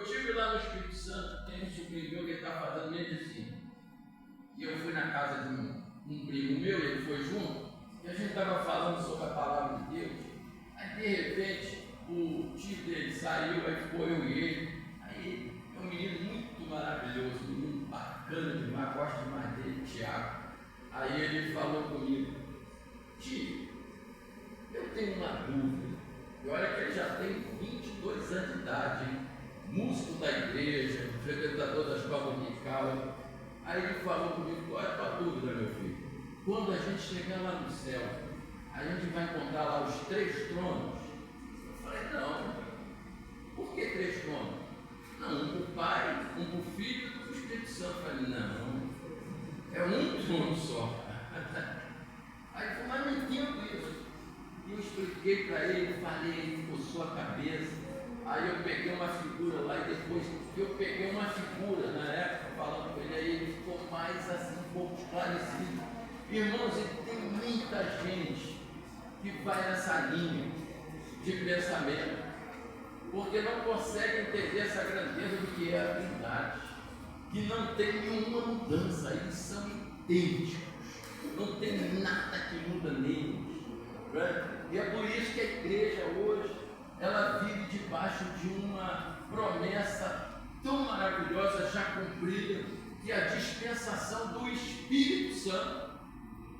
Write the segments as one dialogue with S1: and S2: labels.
S1: estive lá no Espírito Santo, tem um sobrinho meu que está fazendo medicina. E eu fui na casa de um primo meu, ele foi junto, e a gente estava falando sobre a palavra de Deus. Aí de repente o tio dele saiu, aí ficou eu e ele. Aí é um menino muito maravilhoso, um menino bacana demais, gosto demais dele, Tiago. Aí ele falou comigo: tio, eu tenho uma dúvida. E olha que ele já tem 22 anos de idade, hein? Músico da igreja, frequentador da escola dominical. Aí ele falou comigo: qual é a tua dúvida, meu filho? Quando a gente chegar lá no céu, a gente vai encontrar lá os 3 tronos. Eu falei: não, por que 3 tronos? Não, um para o Pai, um para o Filho e um para o Espírito Santo. Eu falei: não, é um trono só. Aí ele falou: mas não entendo isso. E eu expliquei para ele, falei, ele coçou a cabeça. Aí eu peguei uma figura lá e depois que eu peguei uma figura na época falando com ele, aí ele ficou mais assim, um pouco esclarecido. Irmãos, e tem muita gente que vai nessa linha de pensamento, porque não consegue entender essa grandeza do que é a Trindade, que não tem nenhuma mudança, eles são idênticos, não tem nada que muda neles. E é por isso que a igreja hoje, ela vive debaixo de uma promessa tão maravilhosa, já cumprida, que é a dispensação do Espírito Santo.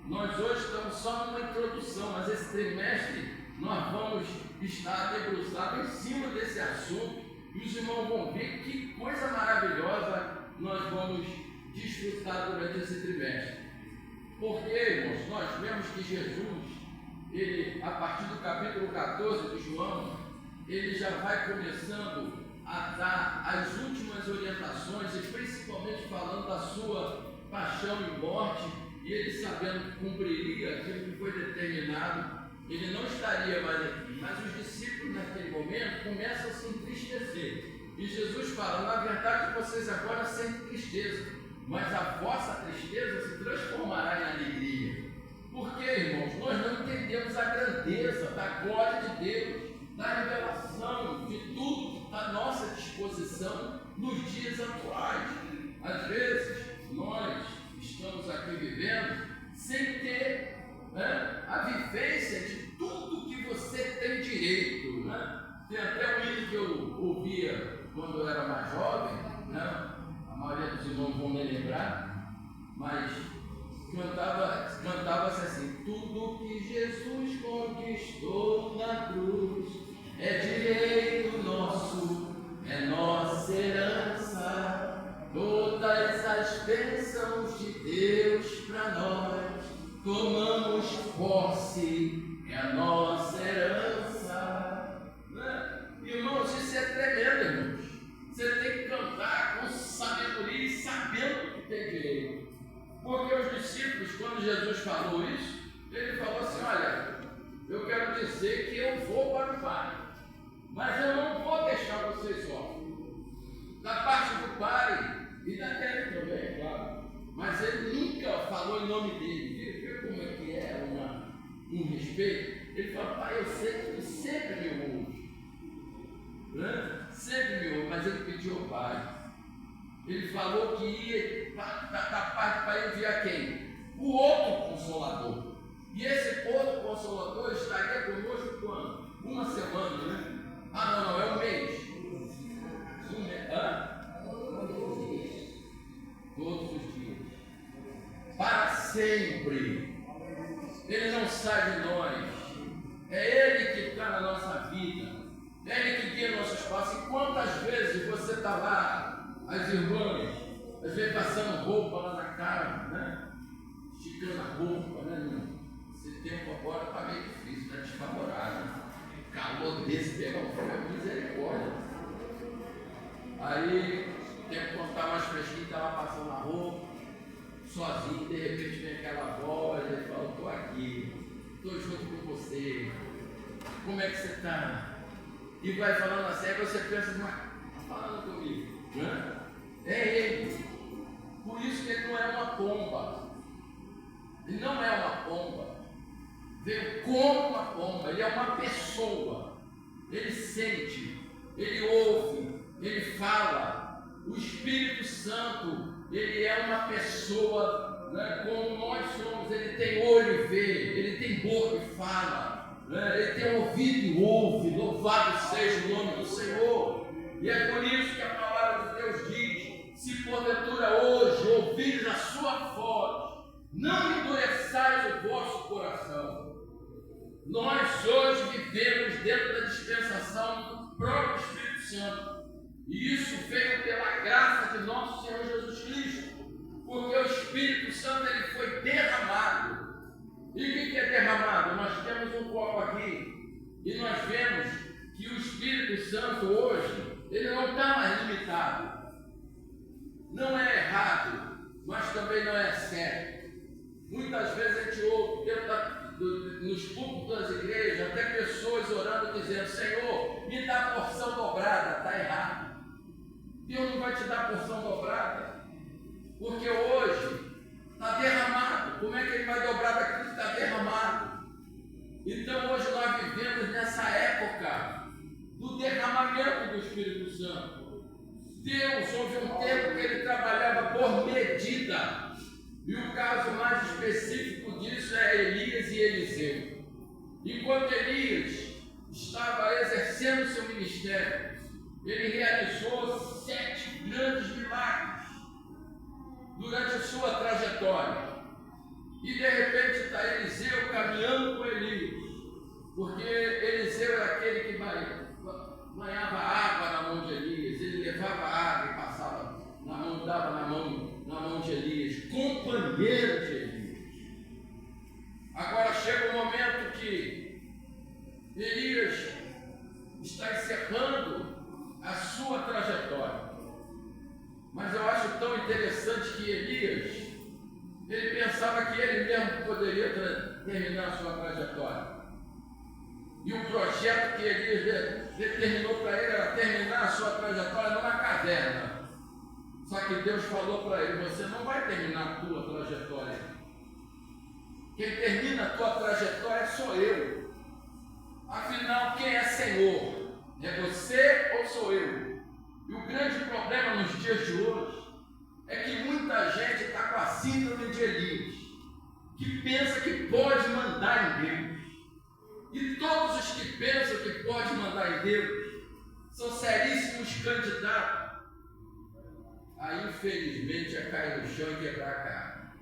S1: Nós hoje estamos só numa introdução, mas esse trimestre nós vamos estar debruçados em cima desse assunto, e os irmãos vão ver que coisa maravilhosa nós vamos desfrutar durante esse trimestre. Porque, irmãos, nós vemos que Jesus, ele, a partir do capítulo 14 de João, ele já vai começando a dar as últimas orientações, e principalmente falando da sua paixão e morte, e ele sabendo que cumpriria aquilo que foi determinado, ele não estaria mais aqui. Mas os discípulos naquele momento começam a se entristecer, e Jesus fala: na verdade vocês agora sentem tristeza, mas a vossa tristeza se transformará em alegria. Porque, irmãos, nós não entendemos a grandeza da glória de Deus, da revelação de tudo que está à nossa disposição nos dias atuais. Às vezes, nós estamos aqui vivendo sem ter a vivência de tudo que você tem direito. Tem até um hino que eu ouvia quando eu era mais jovem, a maioria dos irmãos vão me lembrar, mas cantava-se assim: tudo que Jesus conquistou na cruz é direito nosso, é nossa herança. Todas as bênçãos de Deus para nós tomamos posse, é a nossa herança. Irmãos, isso é tremendo, irmãos. Você tem que cantar com sabedoria e sabendo que tem direito. Porque os discípulos, quando Jesus falou isso, ele falou assim: olha, eu quero dizer que eu vou para o Pai, mas eu não vou deixar vocês só. Da parte do Pai e da terra também, claro. Mas ele nunca falou em nome dele. Vê como é que é um respeito. Ele falou: Pai, eu sei que tu sempre me ouve, sempre me ouve, mas ele pediu ao Pai. Ele falou que ia da parte do Pai enviar quem? O outro Consolador. E esse outro Consolador estaria conosco quando? Uma semana, né? Não, é um mês. Todos os dias. Para sempre. Ele não sai de nós. É Ele que está na nossa vida. É Ele que guia nossos passos. E quantas vezes você está lá, as irmãs, às vezes passando roupa lá na cara, esticando a roupa, Esse tempo agora está meio difícil, está desfavorável. Calor desse, pegar um frio, misericórdia. Aí, o tempo quando está mais fresquinho, estava passando a roupa, sozinho, de repente vem aquela voz, ele fala: estou aqui, estou junto com você, como é que você está? E vai falando assim, aí você pensa: mas está falando comigo, É Ele. Por isso que Ele não é uma pomba. Ele não é uma pomba. Veio como uma pomba. Ele é uma pessoa. Ele sente, Ele ouve, ele fala. O Espírito Santo, ele é uma pessoa, né, como nós somos. Ele tem olho e vê, ele tem boca e fala, né, ele tem ouvido e ouve. Louvado seja o nome do Senhor. E é por isso que a palavra de Deus diz: se porventura hoje ouvires a sua voz, não endureçais o vosso coração. Nós hoje vivemos dentro da dispensação do próprio Espírito Santo. E isso veio pela graça de nosso Senhor Jesus Cristo. Porque o Espírito Santo, ele foi derramado. E o que é derramado? Nós temos um copo aqui e nós vemos que o Espírito Santo hoje, ele não está mais limitado. Não é errado, mas também não é certo. Muitas vezes a gente ouve nos púlpitos das igrejas até pessoas orando dizendo: Senhor, me dá porção dobrada. Está errado. Deus não vai te dar porção dobrada, porque hoje está derramado. Como é que ele vai dobrar daquilo que está derramado? Então hoje nós vivemos nessa época do derramamento do Espírito Santo. Deus, houve um tempo que ele trabalhava por medida. E o caso mais específico disso é Elias e Eliseu. Enquanto Elias estava exercendo seu ministério, ele realizou 7 grandes milagres durante a sua trajetória. E de repente está Eliseu caminhando com Elias, porque Eliseu era aquele que banhava água na mão de Elias. Ele levava água e passava na mão, dava na mão de Elias, companheiro de Elias. Agora chega o momento que Elias está encerrando a sua trajetória. Mas eu acho tão interessante que Elias, ele pensava que ele mesmo poderia terminar a sua trajetória. E o projeto que Elias determinou para ele era terminar a sua trajetória numa caverna. Só que Deus falou para ele: você não vai terminar a tua trajetória. Quem termina a tua trajetória sou eu. Afinal, quem é Senhor? É você ou sou eu? E o grande problema nos dias de hoje é que muita gente está com a síndrome de Elias, que pensa que pode mandar em Deus. E todos os que pensam que pode mandar em Deus são seríssimos candidatos a, infelizmente, a cair no chão e quebrar a cara.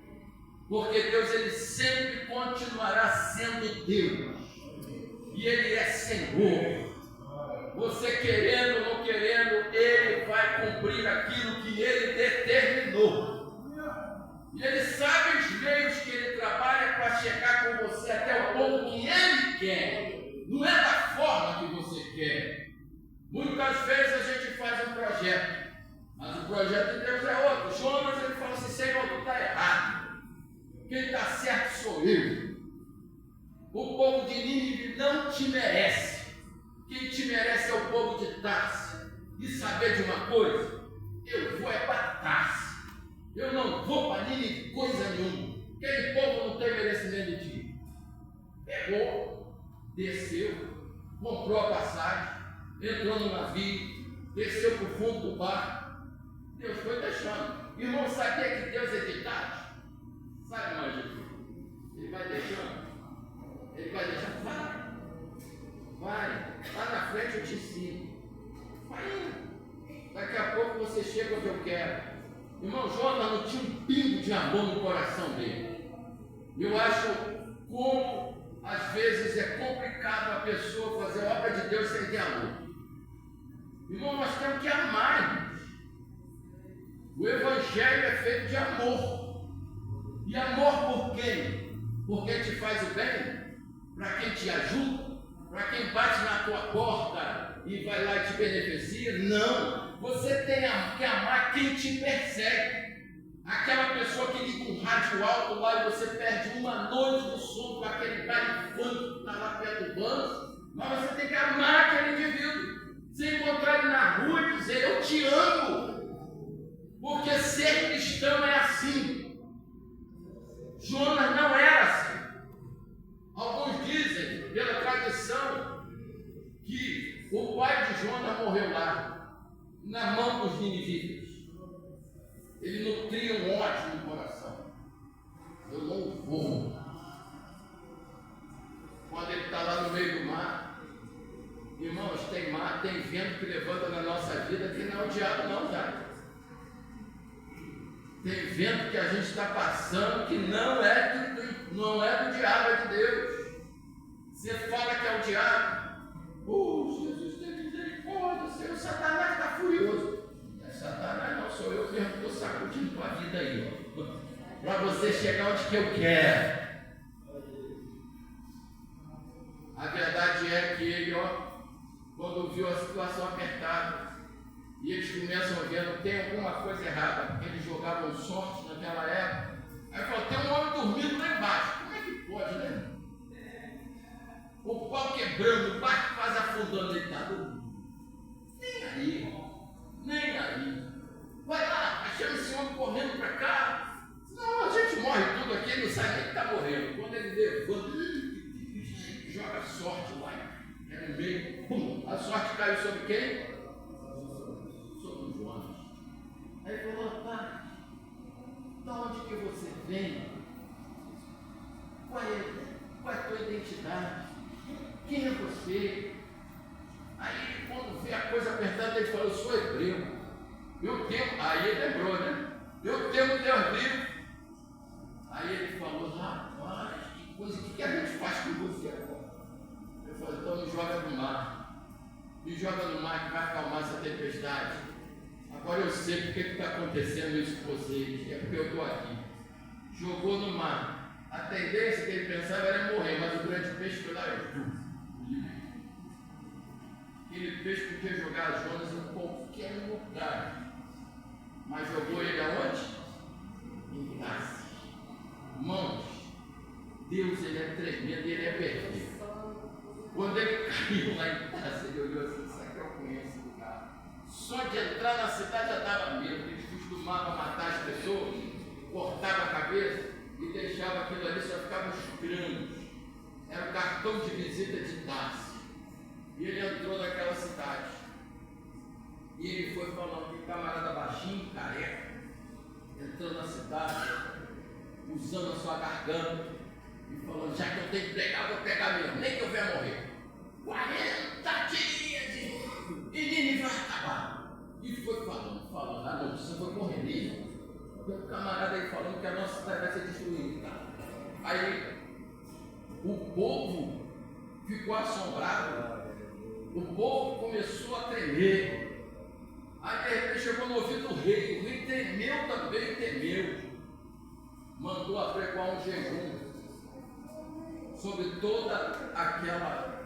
S1: Porque Deus, ele sempre continuará sendo Deus. E ele é Senhor. Você querendo ou não querendo, ele vai cumprir aquilo que ele determinou. E ele sabe os meios que ele trabalha para chegar com você até o ponto que ele quer. Não é da forma que você quer. Muitas vezes a gente faz um projeto, mas o projeto de Deus é outro. Jonas, ele fala assim: Senhor, tu está errado. Quem está certo sou eu. O povo de Nínive não te merece. Quem te merece é o povo de Tarse. E saber de uma coisa? Eu vou é para Tarse. Eu não vou para Nínive coisa nenhuma. Aquele povo não tem merecimento de ti. Pegou, desceu, comprou a passagem, entrou no navio, desceu para o fundo do barco. Deus foi deixando. Irmão, sabia que Deus é de tarde? Sabe, irmão Jesus? Ele vai deixando. Ele vai deixando. Vai. Lá na frente eu te ensino. Vai indo. Daqui a pouco você chega onde eu quero. Irmão, Jonas não tinha um pingo de amor no coração dele. Eu acho como às vezes é complicado a pessoa fazer a obra de Deus sem ter amor. Irmão, nós temos que amar, irmãos. O Evangelho é feito de amor. E amor por quem? Por quem te faz o bem? Para quem te ajuda? Para quem bate na tua porta e vai lá e te beneficia? Não. Você tem que amar quem te persegue. Aquela pessoa que liga um rádio alto lá e você perde uma noite do sono com aquele baile funk que está lá perto do banco. Mas você tem que amar aquele indivíduo. Se encontrar ele na rua e dizer: eu te amo. Porque ser cristão é assim. Jonas não era assim. Alguns dizem, pela tradição, que o pai de Jonas morreu lá. na mão dos ninivitas. Ele nutria um ódio no coração. Eu não vou. Quando ele está lá no meio do mar, irmãos, tem mar, tem vento que levanta na nossa vida, que não é o diabo não, tá? Tem vento que a gente está passando que não é do diabo, é de Deus. Você fala que é o diabo. Jesus tem misericórdia, Senhor, Satanás está furioso. Não é Satanás, não, sou eu mesmo que estou sacudindo tua vida aí, para você chegar onde que eu quero. A verdade é que ele, quando viu a situação apertada, e eles começam a ver, não tem alguma coisa errada, porque eles jogavam sorte naquela época. Aí falou, tem um homem dormindo lá embaixo. Como é que pode, né? O pau quebrando, o barco quase afundando, ele está dormindo. Nem aí, irmão. Nem aí. Vai lá, achando esse homem correndo para cá. Senão a gente morre tudo aqui, ele não sabe nem que está morrendo. Quando ele levanta, joga sorte lá, no meio, pum, a sorte caiu sobre quem? Sobre o Jonas. Aí ele falou, rapaz, da onde que você vem? Qual é a tua identidade? Quem é você? Aí quando vê a coisa apertada, ele falou, eu sou hebreu. Aí ele lembrou, né? Eu tenho Deus vivo. Aí ele falou, rapaz, que coisa, o que a gente faz com você agora? Eu falei, então me joga no mar. Me joga no mar que vai acalmar essa tempestade. Agora eu sei porque está acontecendo isso com vocês. É porque eu estou aqui. Jogou no mar. A tendência que ele pensava era morrer, mas o grande peixe foi lá e aquele peixe podia jogar Jonas em qualquer lugar. Mas jogou ele aonde? Em Tarsis. Irmãos, Deus, ele é tremendo, ele é perfeito. Quando ele caiu lá em Tarsis, ele olhou assim, isso aqui eu conheço esse lugar. Só de entrar na cidade já dava medo. Eles costumavam matar as pessoas, cortavam a cabeça e deixavam aquilo ali, só ficavam os crânios. Era o cartão de visita de Tarsis. E ele entrou naquela cidade. E ele foi falando que o camarada baixinho, careca, entrando na cidade, usando a sua garganta, e falando, já que eu tenho que pregar, vou pregar mesmo, nem que eu venha morrer. 40 dias e Nínive vai acabar. E foi falando, a notícia foi correndo. O camarada aí falando que a nossa cidade vai ser destruída. Aí o povo ficou assombrado. O povo começou a tremer. Aí de repente chegou no ouvido do rei. O rei tremeu também, temeu. Mandou apregoar um jejum sobre toda aquela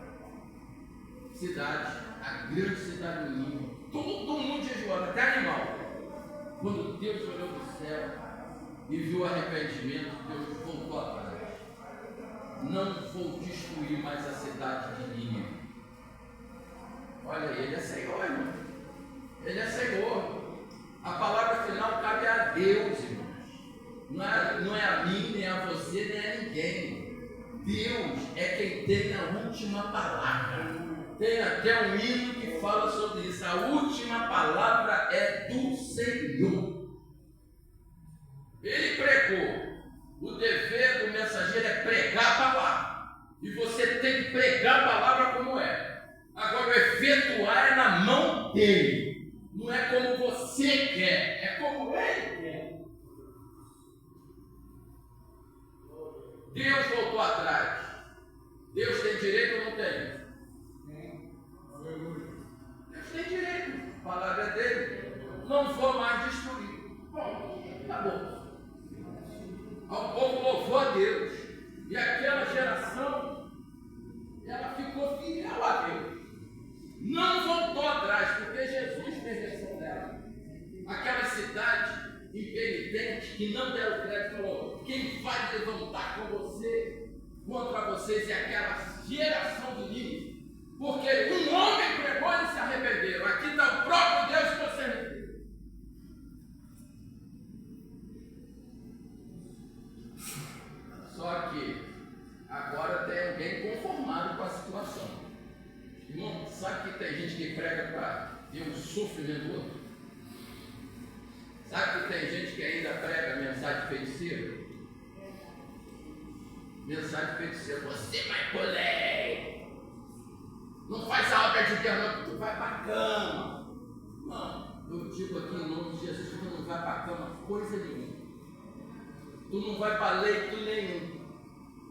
S1: cidade, a grande cidade do Nínive. Todo mundo jejuando, até animal. Quando Deus olhou do céu e viu o arrependimento, Deus voltou atrás. Não vou destruir mais a cidade de Nínive. Olha, ele é Senhor, irmão. Ele é Senhor. A palavra final cabe a Deus, irmão. Não é a mim, nem a você, nem a ninguém. Deus é quem tem a última palavra. Tem até um hino que fala sobre isso. A última palavra é do Senhor. Ele pregou. O dever do mensageiro é pregar a palavra. E você tem que pregar a palavra como é. Agora, o efetuar é na mão dele. Não é como você quer, é como ele quer. Deus voltou atrás. Deus tem direito ou não tem? Deus tem direito. A palavra é dele. Não vou mais destruir. Bom, acabou. O povo louvou a Deus. E aquela geração, ela ficou fiel a Deus. Não voltou atrás, porque Jesus fez ação dela. Aquela cidade impenitente que não deu crédito, falou: quem vai levantar contra vocês é aquela geração de Nínive, porque um homem pregou e se arrependeram. Aqui está o próprio Deus que você arrependeu. Só que agora tem alguém conformado com a situação. Irmão, sabe que tem gente que prega para e o sofrimento do outro. Sabe que tem gente que ainda prega mensagem feiticeira? Mensagem feiticeira, você vai colher. Não faz a obra de Deus, não, tu vai para a cama. Não, eu digo aqui em nome de Jesus que tu não vai para a cama coisa nenhuma. Tu não vai para leito nenhum.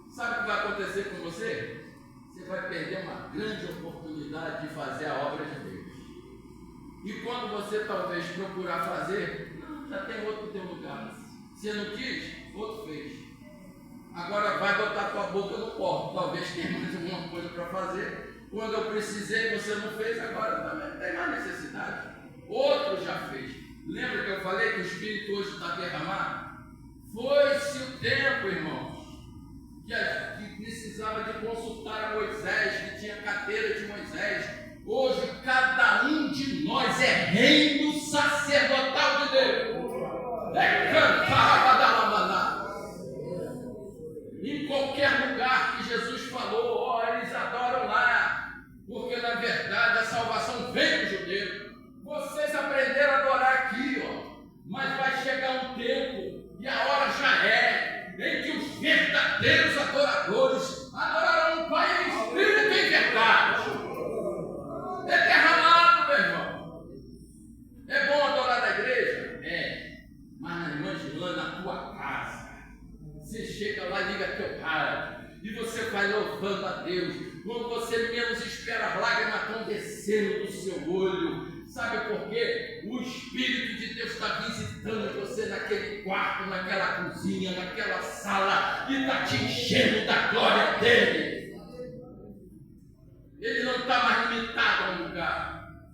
S1: Sabe o que vai acontecer com você? Você vai perder uma grande oportunidade de fazer a obra de Deus. E quando você talvez procurar fazer, não, já tem outro no teu lugar. Você não quis, outro fez. Agora vai botar tua boca no corpo. Talvez tenha mais alguma coisa para fazer. Quando eu precisei, você não fez, agora também não tem mais necessidade. Outro já fez. Lembra que eu falei que o Espírito hoje está derramado? Foi-se o tempo, irmãos, que precisava de consultar a Moisés, que tinha carteira de Moisés. Hoje cada um de nós é reino sacerdotal de Deus. É cantar. Em qualquer lugar que Jesus falou, ó, eles adoram lá, porque na verdade a salvação vem do judeu. Vocês aprenderam a adorar aqui, ó, mas vai chegar um tempo, e a hora já é, em que os verdadeiros adoradores adorarão o Pai em espírito e em verdade. É derramado, meu irmão. É bom adorar na igreja? É, mas na irmã Gilana, na tua casa. Você chega lá, liga teu rádio e você vai louvando a Deus. Quando você menos espera, as lágrimas estão descendo do seu olho. Sabe por quê? O Espírito de Deus está visitando você naquele quarto, naquela cozinha, naquela sala e está te enchendo da glória dele. Ele não está mais limitado a um lugar.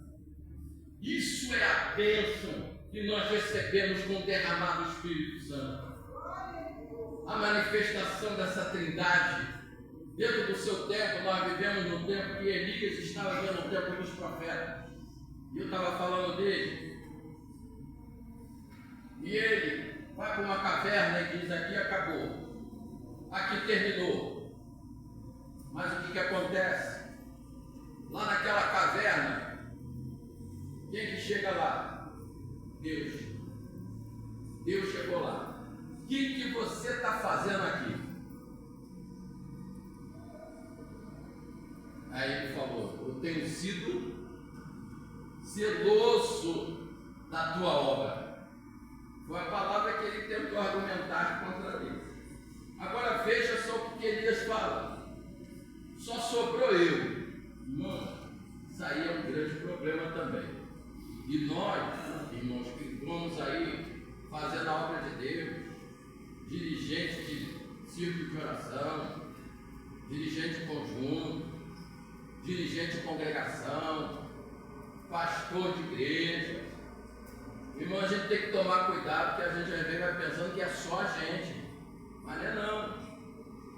S1: Isso é a bênção que nós recebemos com o derramado do Espírito Santo. A manifestação dessa trindade. Dentro do seu tempo, nós vivemos no tempo que Elias estava vivendo no tempo dos profetas. E eu estava falando dele. E ele vai para uma caverna e diz: aqui acabou. Aqui terminou. Mas o que acontece? Lá naquela caverna, quem que chega lá? Deus. Deus chegou lá. O que você está fazendo aqui? Aí ele falou: eu tenho sido zeloso da tua obra. Foi a palavra que ele tentou argumentar contra Deus. Agora veja só o que Elias fala. Só sobrou eu. Mano, isso aí é um grande problema também. E nós, irmãos, que vamos aí fazendo a obra de Deus, dirigente de círculo de oração, dirigente conjunto, dirigente de congregação, pastor de igreja. Irmão, a gente tem que tomar cuidado, porque a gente às vezes vai pensando que é só a gente. Mas não.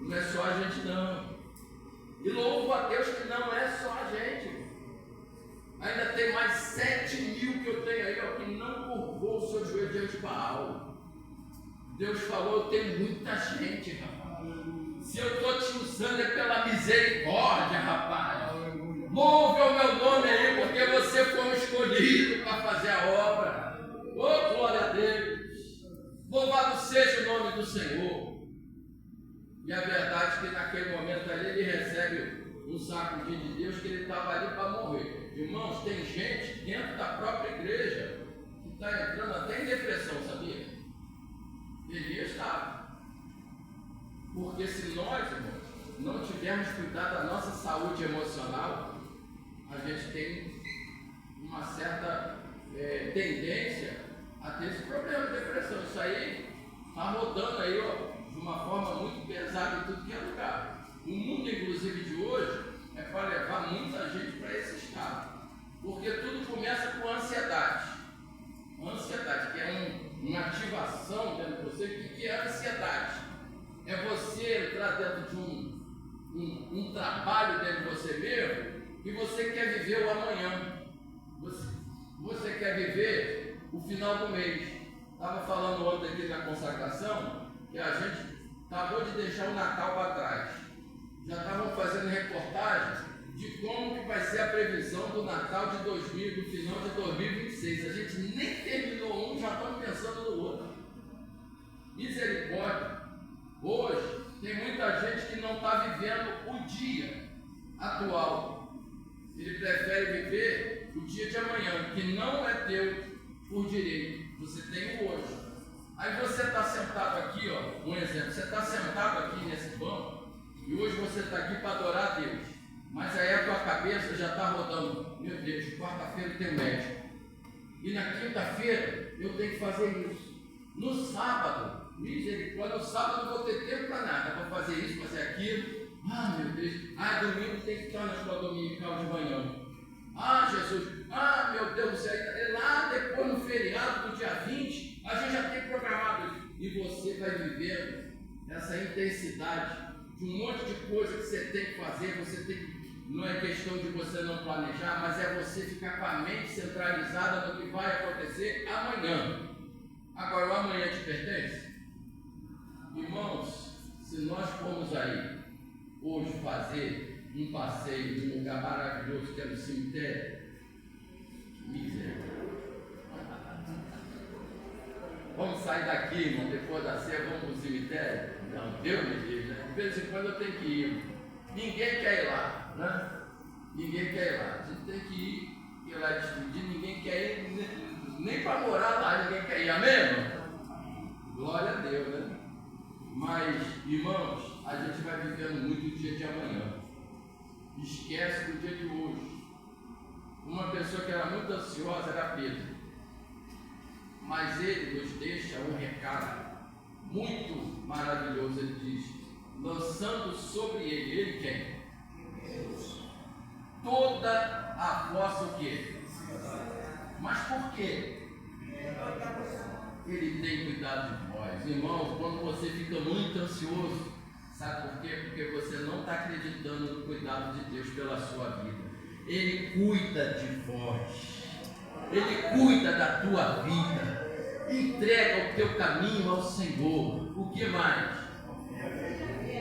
S1: Não é só a gente não. E louvo a Deus que não é só a gente. Ainda tem mais 7.000 que eu tenho aí, ó, que não curvou o seu joelho diante de Baal. Deus falou: eu tenho muita gente, rapaz. Se eu estou te usando é pela misericórdia, rapaz. Louve o meu nome aí, porque você foi escolhido para fazer a obra. Oh, glória a Deus. Louvado seja o nome do Senhor. E a verdade é que naquele momento ali ele recebe um sacudinho de Deus, que ele estava ali para morrer. Irmãos, tem gente dentro da própria igreja que está entrando até em depressão, sabia? Elias estava. Porque se nós, irmãos, não tivermos cuidado da nossa saúde emocional, a gente tem uma certa tendência a ter esse problema de depressão. Isso aí está rodando aí, ó, de uma forma muito pesada em tudo que é lugar. O mundo, inclusive, de hoje é para levar muita gente para esse estado. Porque tudo começa com ansiedade. Ansiedade, que é uma ativação dentro de você. O que é ansiedade? É você entrar dentro de um trabalho dentro de você mesmo e você quer viver o amanhã. Você quer viver o final do mês. Estava falando ontem aqui na consagração que a gente acabou de deixar o Natal para trás. Já estavam fazendo reportagem de como que vai ser a previsão do Natal de 2000, do final de 2026. A gente nem terminou um, já estamos pensando no outro. Misericórdia. Hoje tem muita gente que não está vivendo o dia atual. Ele prefere viver o dia de amanhã, que não é teu por direito. Você tem o hoje. Aí você está sentado aqui, ó, um exemplo, você está sentado aqui nesse banco e hoje você está aqui para adorar a Deus, mas aí a tua cabeça já está rodando, meu Deus, quarta-feira tem médico e na quinta-feira eu tenho que fazer isso, no sábado, misericórdia, no sábado eu não vou ter tempo para nada, vou fazer isso, fazer aquilo, meu Deus, domingo tem que estar na escola dominical de manhã, Jesus, meu Deus do céu, lá depois no feriado do dia 20, a gente já tem programado isso. E você vai vivendo essa intensidade de um monte de coisa que você tem que fazer. Não é questão de você não planejar, mas é você ficar com a mente centralizada no que vai acontecer amanhã. Agora, o amanhã te pertence? Irmãos, se nós formos aí hoje fazer um passeio de um lugar maravilhoso que é no cemitério, misericórdia. Vamos sair daqui, irmão, depois da ceia, vamos para o cemitério? Não, Deus me livre, né? De vez em quando eu tenho que ir. Ninguém quer ir lá, né? Ninguém quer ir lá. A gente tem que ir lá despedir, ninguém quer ir, nem para morar lá, ninguém quer ir, amém, irmão? Glória a Deus, né? Mas, irmãos, a gente vai vivendo muito o dia de amanhã. Esquece do dia de hoje. Uma pessoa que era muito ansiosa era Pedro. Mas ele nos deixa um recado muito maravilhoso. Ele diz, lançando sobre ele quem? Deus. Toda a vossa o quê? Mas por quê? Ele tem cuidado de nós. Irmãos, quando você fica muito ansioso, sabe por quê? Porque você não está acreditando no cuidado de Deus pela sua vida. Ele cuida de vós. Ele cuida da tua vida. Entrega o teu caminho ao Senhor. O que mais?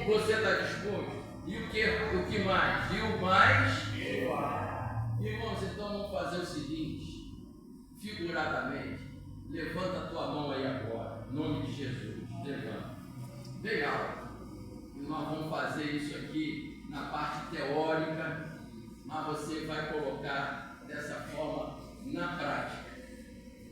S1: Você está disposto? E o que mais? E o mais? Irmãos, então vamos fazer o seguinte, figuradamente, levanta a tua mão aí agora, em nome de Jesus, levanta. Legal. E nós vamos fazer isso aqui na parte teórica, mas você vai colocar dessa forma na prática.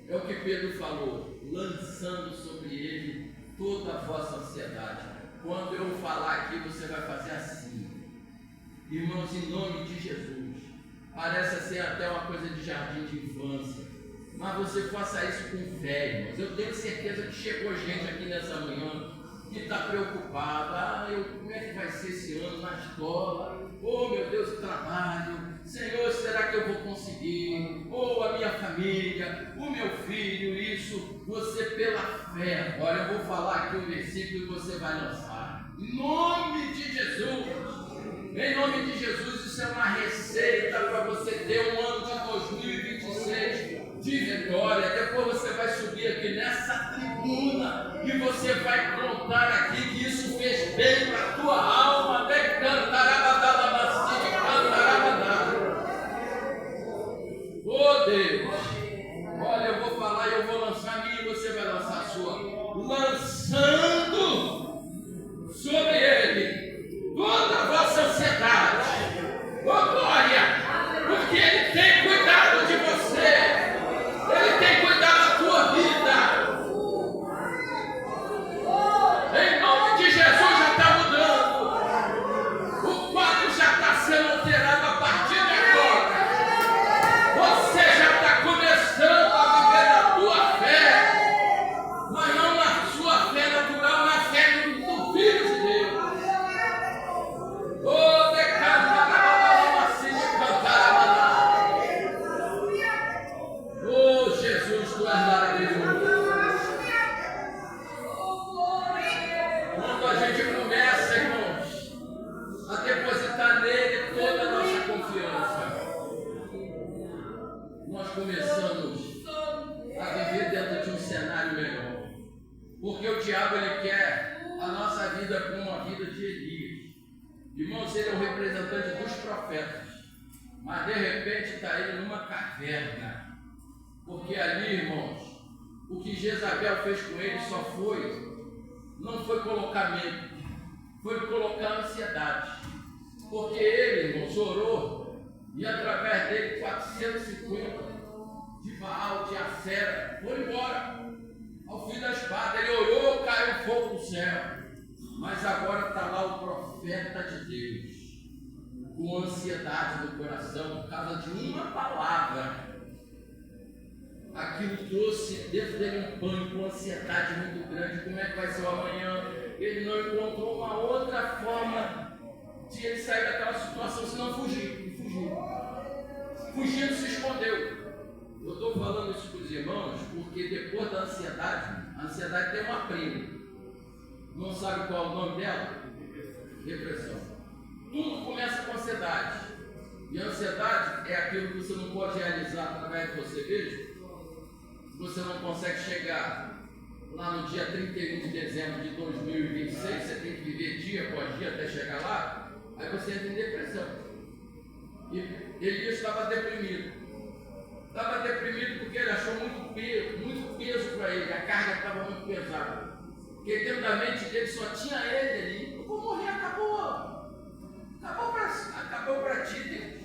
S1: É o que Pedro falou, lançando sobre ele toda a vossa ansiedade. Quando eu falar aqui, você vai fazer assim. Irmãos, em nome de Jesus. Parece ser até uma coisa de jardim de infância. Mas você faça isso com fé, irmãos. Eu tenho certeza que chegou gente aqui nessa manhã que está preocupada. Como é que vai ser esse ano na escola? Oh, meu Deus, o trabalho. Senhor, será que eu vou conseguir? Ou a minha família, o meu filho, isso. Você pela fé. Agora eu vou falar aqui um versículo que você vai lançar. Em nome de Jesus. Em nome de Jesus, isso é uma receita para você ter um ano de 2026 de vitória. Depois você vai subir aqui nessa tribuna e você vai contar aqui que isso fez bem para a tua alma. Oh Deus, olha, eu vou falar e eu vou lançar a minha e você vai lançar a sua. Lançando sobre ele toda a vossa ansiedade. Oh glória, porque ele tem cuidado de você, ele tem cuidado da tua vida. Em nome de Jesus já está mudando, o quadro já está sendo alterado a partir de agora. Você já está começando a viver na tua fé, mas não na sua fé natural, na fé do Filho de Deus. Oh, decanta, oh, Jesus, tu és maravilhoso. Quando a gente começa, irmãos, a depositar nele toda a nossa confiança, nós começamos a viver dentro de um cenário melhor. Porque o diabo, ele quer a nossa vida como a vida de Elias. Irmãos, ele é o representante dos profetas. mas de repente está ele numa caverna. Porque ali, irmãos, o que Jezabel fez com ele não foi colocar medo, foi colocar ansiedade. Porque ele, irmãos, orou e através dele 450 de Baal, de Acera, foram embora. Ao fim da espada, ele orou, caiu fogo do céu. Mas agora está lá o profeta de Deus, com ansiedade no coração, por causa de uma palavra. Aquilo trouxe dentro dele um pânico, uma ansiedade muito grande. Como é que vai ser o amanhã? Ele não encontrou uma outra forma de ele sair daquela situação, senão fugir. E fugiu. Fugindo, se escondeu. Eu estou falando isso para os irmãos porque depois da ansiedade, a ansiedade tem uma prima. Não sabe qual é o nome dela? Depressão. Tudo começa com ansiedade. E a ansiedade é aquilo que você não pode realizar através de você mesmo. Você não consegue chegar lá no dia 31 de dezembro de 2026, você tem que viver dia após dia até chegar lá, aí você entra em depressão. E Elias estava deprimido. Estava deprimido porque ele achou muito peso para ele, a carga estava muito pesada. Porque dentro da mente dele só tinha ele ali. Eu vou morrer, acabou. Acabou para ti, Deus.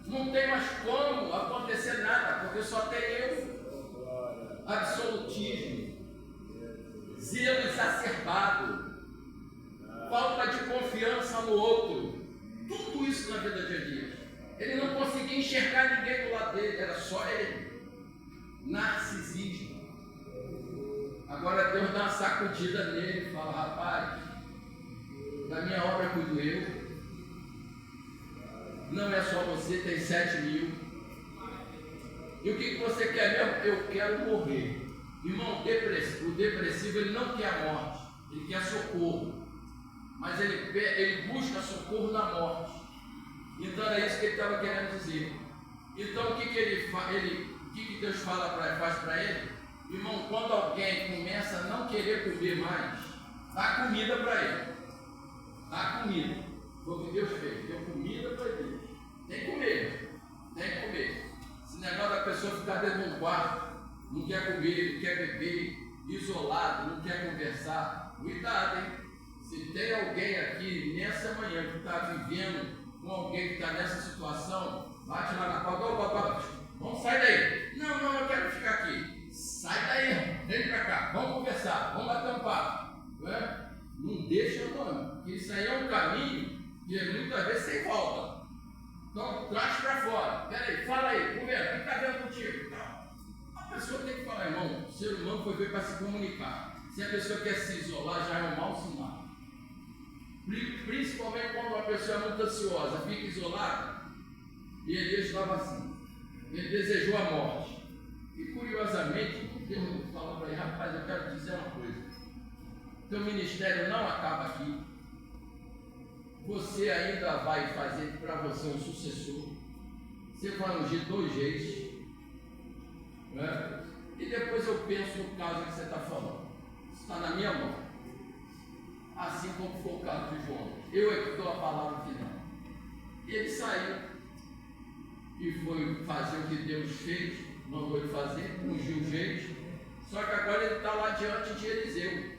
S1: Não tem mais como acontecer nada, porque só tem eu. Absolutismo, zelo exacerbado, falta de confiança no outro, tudo isso na vida de Elias. Ele não conseguia enxergar ninguém do lado dele, era só ele. Narcisismo. Agora Deus dá uma sacudida nele e fala: rapaz, da minha obra cuido eu. Não é só você, tem 7.000. E o que você quer mesmo? Eu quero morrer. Irmão, o depressivo ele não quer a morte, ele quer socorro. Mas ele busca socorro na morte. Então era isso que ele estava querendo dizer. Então o que Deus faz para ele? Irmão, quando alguém começa a não querer comer mais, dá comida para ele. Dá comida. Foi o que Deus fez, deu comida para ele. Tem que comer, tem que comer. Esse negócio da pessoa ficar dentro de um quarto, não quer comer, não quer beber, isolado, não quer conversar, cuidado, hein? Se tem alguém aqui nessa manhã que está vivendo com alguém que está nessa situação, bate lá na porta: vamos sair daí. Não, eu quero ficar aqui. Sai daí, vem para cá, vamos conversar, vamos bater um papo. Não deixa não, porque isso aí é um caminho que muitas vezes sem volta. Então traz para fora. Peraí, fala aí, conversa, o que está vendo contigo? A pessoa tem que falar, irmão, o ser humano foi feito para se comunicar. Se a pessoa quer se isolar, já é um mau sinal. Principalmente quando uma pessoa é muito ansiosa, fica isolada. E Elias estava assim. Ele desejou a morte. E curiosamente, Deus falou para ele: rapaz, eu quero te dizer uma coisa. Teu ministério não acaba aqui. Você ainda vai fazer para você um sucessor. Você vai ungir 2 reis. E depois eu penso no caso que você está falando. Isso está na minha mão. Assim como foi o caso de João. Eu é que dou a palavra final. E ele saiu e foi fazer o que Deus fez, mandou ele fazer, ungiu gente. Só que agora ele está lá diante de Eliseu.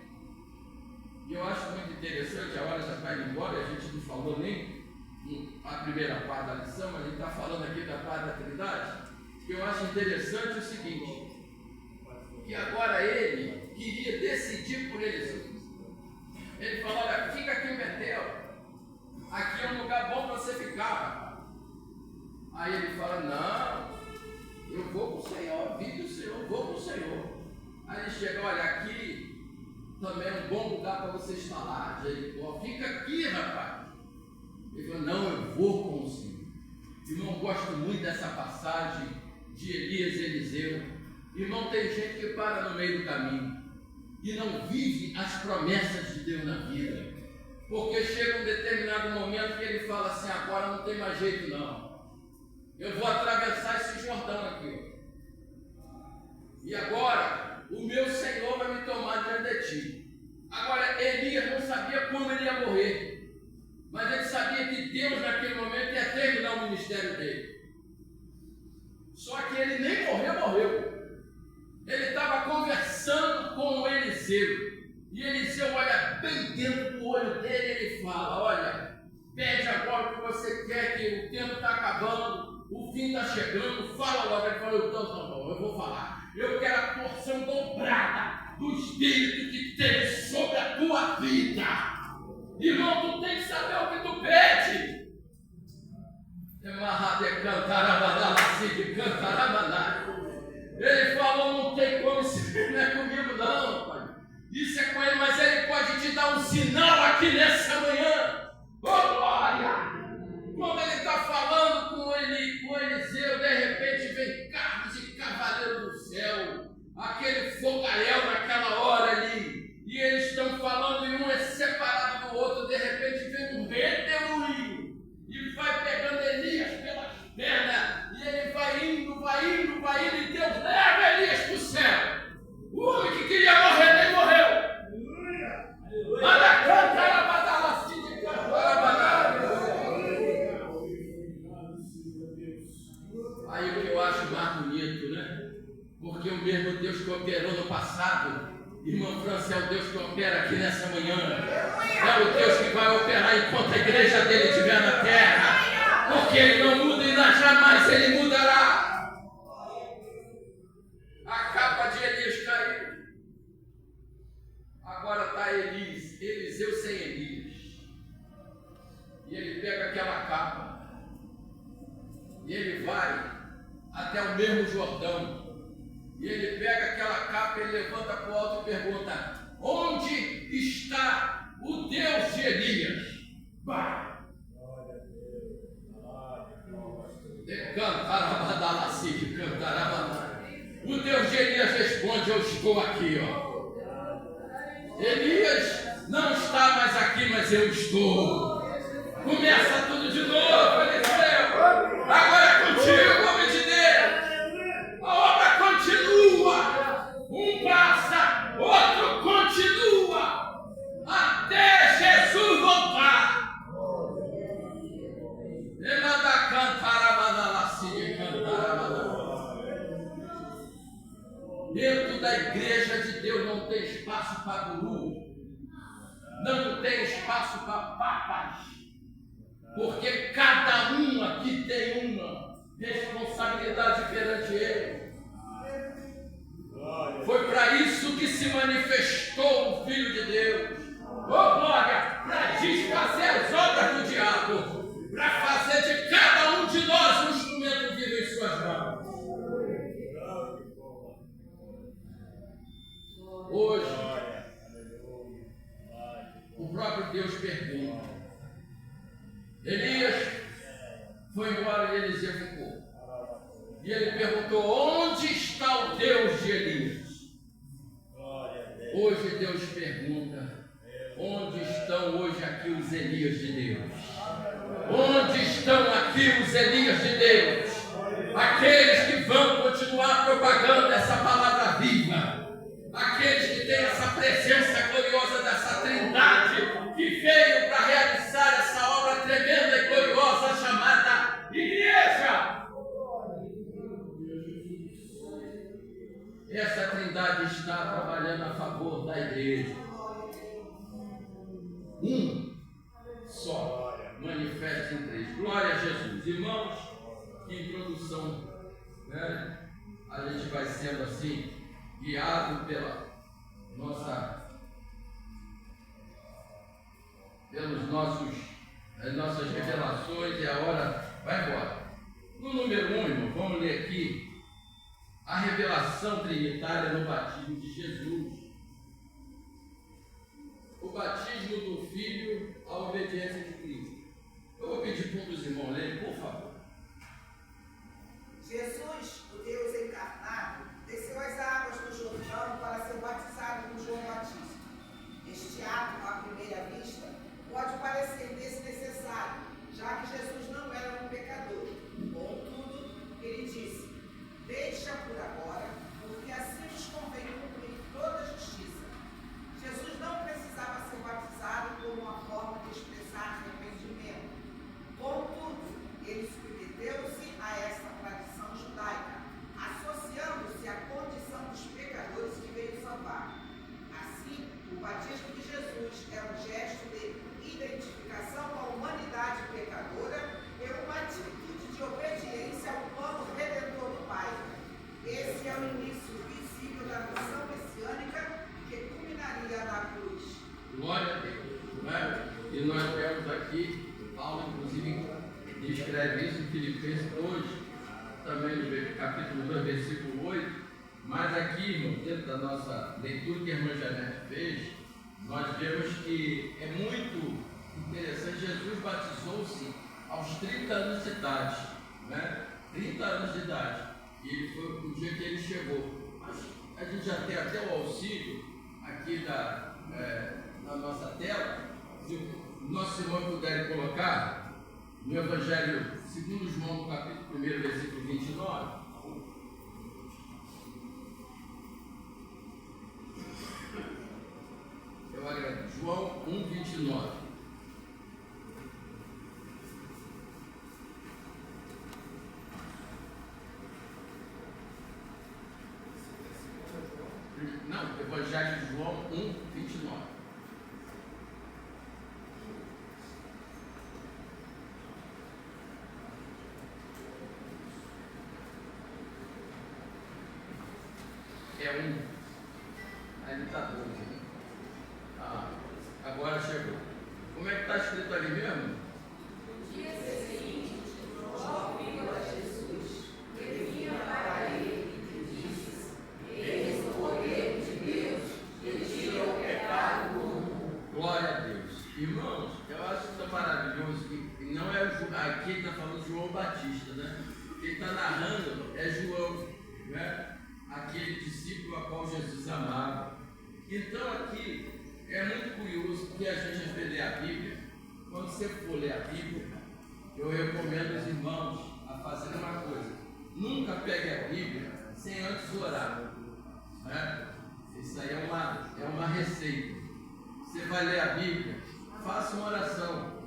S1: E eu acho muito interessante, a hora já está indo embora, a gente não falou nem a primeira parte da lição, mas a gente está falando aqui da parte da Trindade. Que eu acho interessante o seguinte: que agora ele queria decidir por Eliseu. Ele falou: olha, fica aqui em Betel, aqui é um lugar bom para você ficar. Aí ele fala: não, eu vou com o Senhor, vive o Senhor, vou com o Senhor. Aí ele chega: olha, aqui também é um bom lugar para você estar lá. Jericó, fica aqui, rapaz. Ele falou: não, eu vou com o Senhor. Irmão, gosto muito dessa passagem de Elias e Eliseu. Irmão, tem gente que para no meio do caminho e não vive as promessas de Deus na vida, porque chega um determinado momento que ele fala assim: agora não tem mais jeito não, eu vou atravessar esse Jordão aqui, e agora o meu Senhor vai me tomar diante de ti. Agora Elias não sabia como ele ia morrer, mas ele sabia que Deus naquele momento Só que ele nem morreu. Ele estava conversando com o Eliseu. E Eliseu olha bem dentro do olho dele e ele fala: olha, pede agora o que você quer, que o tempo está acabando, o fim está chegando, fala logo. Ele falou: então, eu vou falar. Eu quero a porção dobrada do Espírito que teve sobre a tua vida. Irmão, tu tem que saber o que tu pede. Ele falou: não tem como, isso não é comigo não, pai. Isso é com ele, mas ele pode te dar um sinal aqui nessa manhã. Oh, glória! Quando ele está falando com Eliseu, de repente vem carros e cavaleiros do céu, aquele fogaréu naquela hora ali, e eles estão falando e um é separado do outro. De repente vem um redemoinho e vai pegando Elias pelas pernas, e ele vai indo, e Deus leva Elias para o céu. O homem que queria morrer nem morreu. Aí o que eu acho mais bonito, né? Porque o mesmo Deus que operou no passado, irmão França, é o Deus que opera aqui nessa manhã. É o Deus que vai operar enquanto a igreja dele estiver na terra. Porque ele não muda e jamais ele mudará. A capa de Elias caiu. Agora está Eliseu sem Elias. E ele pega aquela capa. E ele vai até o mesmo Jordão. E ele pega aquela capa, ele levanta para o alto e pergunta: onde está o Deus de Elias? Vai! O Deus de Elias responde: eu estou aqui, ó. Elias não está mais aqui, mas eu estou. Começa tudo de novo, Eliseu. Agora é contigo, homem de Deus. A obra continua. Um passa, outro continua. Até Jesus voltar. Dentro da igreja de Deus não tem espaço para guru, não tem espaço para papas, porque cada um aqui tem uma responsabilidade perante ele. Foi para isso que se manifestou o Filho de Deus. Oh, glória! Para desfazer as obras do diabo, para fazer de cada um de nós um instrumento vivo em suas mãos. Hoje, o próprio Deus pergunta. Elias foi embora e Eliseu ficou. E ele perguntou: onde está o Deus de Elias? Hoje Deus pergunta: onde estão hoje aqui os Elias de Deus? Onde estão aqui os Elias de Deus? Aqueles que vão continuar propagando essa palavra viva. Aqueles que têm essa presença gloriosa dessa Trindade que veio para realizar essa obra tremenda e gloriosa chamada Igreja. Essa Trindade está trabalhando a favor da igreja. Um só manifesta em três. Glória a Jesus. Irmãos, que introdução, né? A gente vai sendo assim, guiado pelas nossas revelações, e a hora vai embora. No número 1, irmão, vamos ler aqui a revelação trinitária no batismo de Jesus. O batismo do Filho, a obediência de Cristo. Eu vou pedir para um dos irmãos lerem, por favor.
S2: Jesus, o Deus encarnado, desceu as águas do Jordão para ser batizado por João Batista. Este ato, à primeira vista, pode parecer desnecessário, já que Jesus não era um pecador. Contudo, ele disse: deixa por agora, porque assim nos convém cumprir toda a justiça. Jesus não precisava ser batizado como uma forma de expressar arrependimento. Contudo, ele submeteu-se a essa tradição judaica,
S1: capítulo 2, versículo 8, mas aqui, irmão, dentro da nossa leitura que a irmã Janete fez, nós vemos que é muito interessante. Jesus batizou-se aos 30 anos de idade, né? 30 anos de idade, e ele foi o dia que ele chegou. Mas a gente já tem até o auxílio aqui na nossa tela. Se nossos irmãos puderem colocar no Evangelho segundo João, no capítulo 1, versículo 29. Eu agradeço. João 1, 29. Não, Evangelho de João 1, 29. É um. Ali está 12, né? Agora chegou. Como é que está escrito ali mesmo?
S2: No dia seguinte, João viu a Jesus, que vinha para ele e disse: eis o poder de Deus, que tira o pecado do mundo.
S1: Glória a Deus. Irmãos, eu acho que está maravilhoso. E não é aqui ele está falando de João Batista, né? Quem está narrando é João, né? Aquele discípulo a qual Jesus amava. Então aqui é muito curioso, porque a gente às vezes lê a Bíblia. Quando você for ler a Bíblia, eu recomendo os irmãos a fazerem uma coisa: nunca pegue a Bíblia sem antes orar, né? Isso aí é uma receita. Você vai ler a Bíblia, faça uma oração,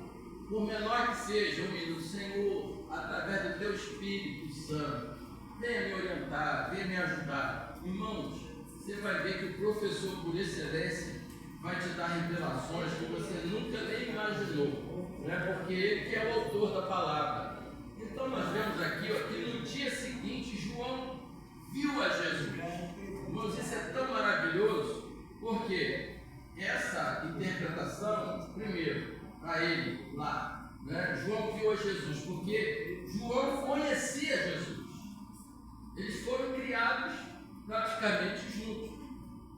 S1: por menor que seja, um minuto. Senhor, através do teu Espírito Santo, venha me orientar, venha me ajudar. Irmãos, você vai ver que o professor por excelência vai te dar revelações que você nunca nem imaginou, né? Porque ele que é o autor da palavra. Então nós vemos aqui, ó, que no dia seguinte João viu a Jesus. Irmãos, isso é tão maravilhoso, porque essa interpretação, primeiro, para ele lá, né? João viu a Jesus, porque João conhecia Jesus. Eles foram criados praticamente juntos.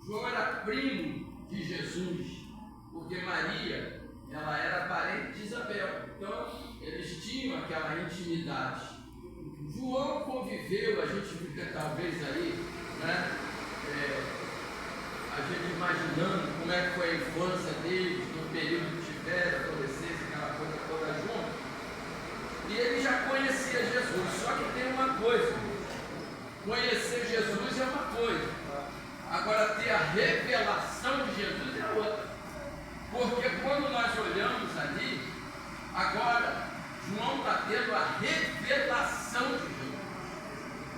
S1: João era primo de Jesus, porque Maria, ela era parente de Isabel. Então, eles tinham aquela intimidade. João conviveu, a gente fica talvez aí, né? A gente imaginando como é que foi a infância deles, no período que tiveram, adolescência, aquela coisa toda junto. E ele já conhecia Jesus, só que tem uma coisa. Conhecer Jesus é uma coisa, agora ter a revelação de Jesus é outra. Porque quando nós olhamos ali, agora João está tendo a revelação de Jesus,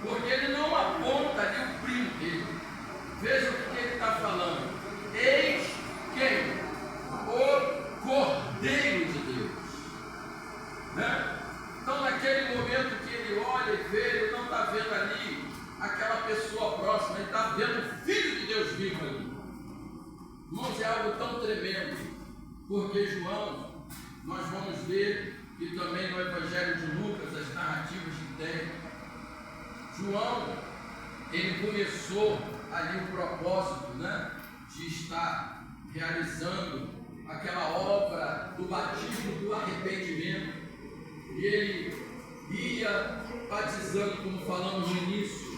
S1: porque ele não aponta ali o primo dele. Veja o que ele está falando: eis quem? O Cordeiro de Deus, né? Então naquele momento que ele olha e vê, ele não está vendo ali aquela pessoa próxima, ele está vendo o Filho de Deus vivo ali. Irmãos, é algo tão tremendo, porque João, nós vamos ver, e também no Evangelho de Lucas, as narrativas que tem, João, ele começou ali o propósito, né, de estar realizando aquela obra do batismo, do arrependimento, e ele ia batizando, como falamos no início,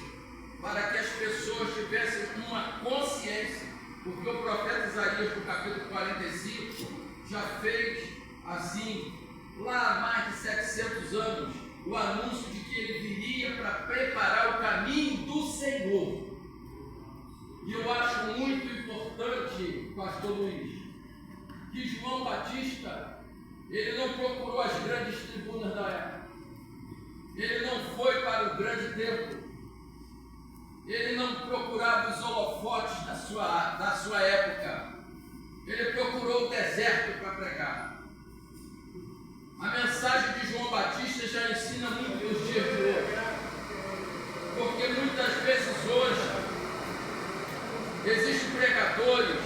S1: para que as pessoas tivessem uma consciência, porque o profeta Isaías, no capítulo 45, já fez assim, lá há mais de 700 anos, o anúncio de que ele viria para preparar o caminho do Senhor. E eu acho muito importante, pastor Luiz, que João Batista, ele não procurou as grandes tribunas da época, ele não foi para o grande templo, ele não procurava os holofotes da sua época, ele procurou o deserto para pregar. A mensagem de João Batista já ensina muito nos dias de hoje, porque muitas vezes hoje existem pregadores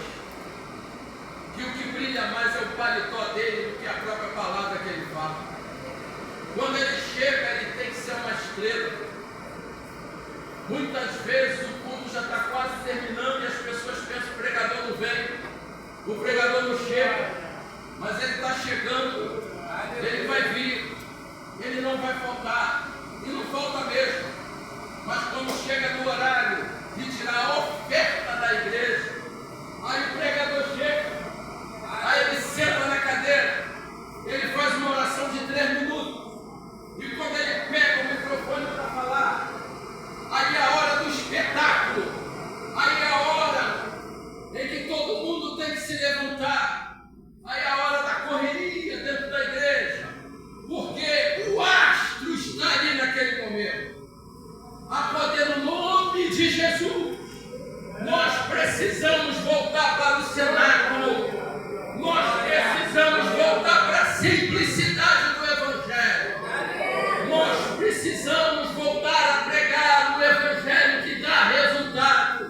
S1: que o que brilha mais é o paletó dele do que a própria palavra que ele fala. Quando ele chega, ele tem que ser uma estrela. Muitas vezes o culto já está quase terminando e as pessoas pensam que o pregador não vem, o pregador não chega, mas ele está chegando, ele vai vir, ele não vai faltar, e não falta mesmo. Mas quando chega no horário de tirar a oferta da igreja, aí o pregador chega, aí ele senta na cadeira, ele faz uma oração de 3 minutos, e quando ele pega o microfone para falar, aí é a hora do espetáculo, aí é a hora em que todo mundo tem que se levantar, aí é a hora da correria dentro da igreja, porque o astro está ali naquele momento. A poder no nome de Jesus, nós precisamos voltar para o cenáculo, nós precisamos voltar para a simplicidade do Evangelho, nós precisamos voltar a pregar o Evangelho que dá resultado,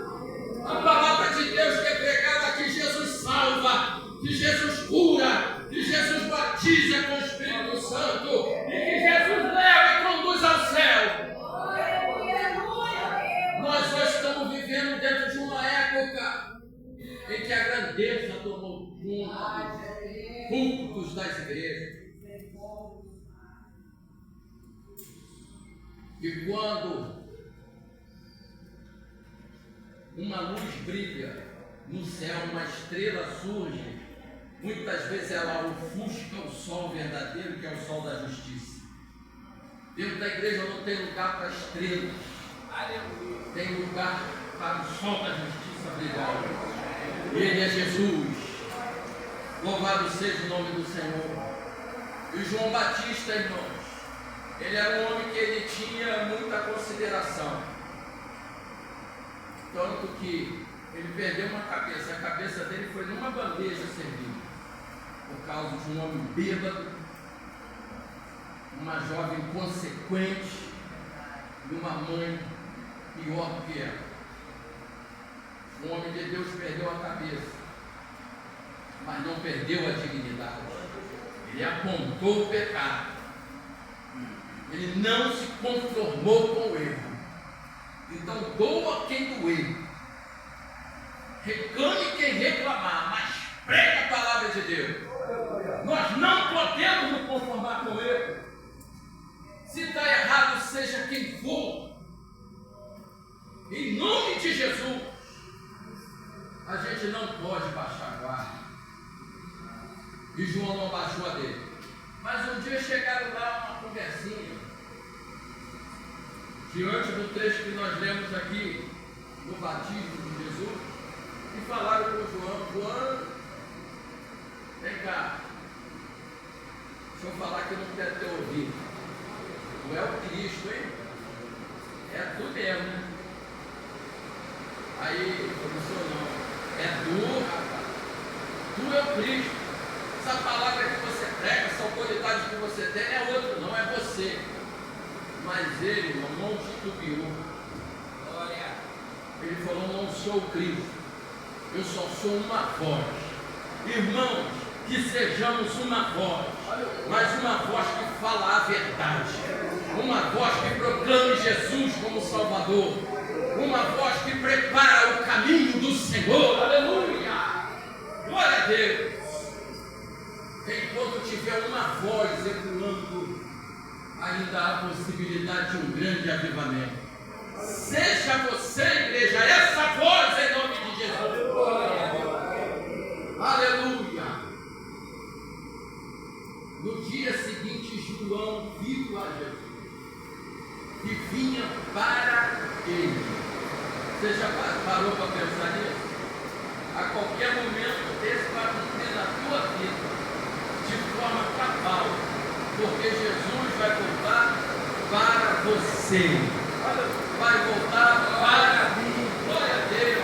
S1: a palavra de Deus que é pregada, que Jesus salva, que Jesus cura, que Jesus batiza com o Espírito Santo e que Jesus leva e conduz ao céu. Nós hoje estamos vivendo dentro de uma época em que a grandeza tomou conta dos cultos das igrejas. E quando uma luz brilha no céu, uma estrela surge, muitas vezes ela ofusca o sol verdadeiro, que é o sol da justiça. Dentro da igreja não tem lugar para estrelas, tem lugar para o sol da justiça brilhar. E ele é Jesus. Louvado seja o nome do Senhor. E João Batista, irmãos, ele era um homem que ele tinha muita consideração. Tanto que ele perdeu uma cabeça. A cabeça dele foi numa bandeja servida, por causa de um homem bêbado, uma jovem inconsequente e uma mãe pior do que ela. Um homem de Deus perdeu a cabeça, mas não perdeu a dignidade. Ele apontou o pecado. Ele não se conformou com o erro. Então doa quem doer, reclame quem reclamar, mas pregue a palavra de Deus. Nós não podemos nos conformar com o erro. Se está errado, seja quem for, em nome de Jesus, a gente não pode baixar a guarda. E João não baixou a dele. Mas um dia chegaram lá uma conversinha, diante do texto que nós lemos aqui, no batismo de Jesus, e falaram com João: João, vem cá, deixa eu falar que eu não quero ter ouvido. Tu é o Cristo, hein? É tu mesmo, né? Aí ele falou: não, é tu, rapaz. Tu é o Cristo. Essa palavra que você prega, essa autoridade que você tem, não é outro, não, é você. Mas ele, irmão, não titubeou. Ele falou: não sou o Cristo, eu só sou uma voz. Irmãos, que sejamos uma voz, mas uma voz que fala a verdade, uma voz que proclame Jesus como Salvador, uma voz que prepara o caminho do Senhor. Aleluia! Glória a Deus! Enquanto tiver uma voz ecoando, ainda há possibilidade de um grande avivamento. Seja você, igreja, essa voz em nome de Jesus. Aleluia! No dia seguinte, João viu a Jesus e vinha para ele. Você já parou para pensar nisso? A qualquer momento esse vai cumprir na tua vida de forma cabal, porque Jesus vai voltar para você, vai voltar para mim. Glória a Deus.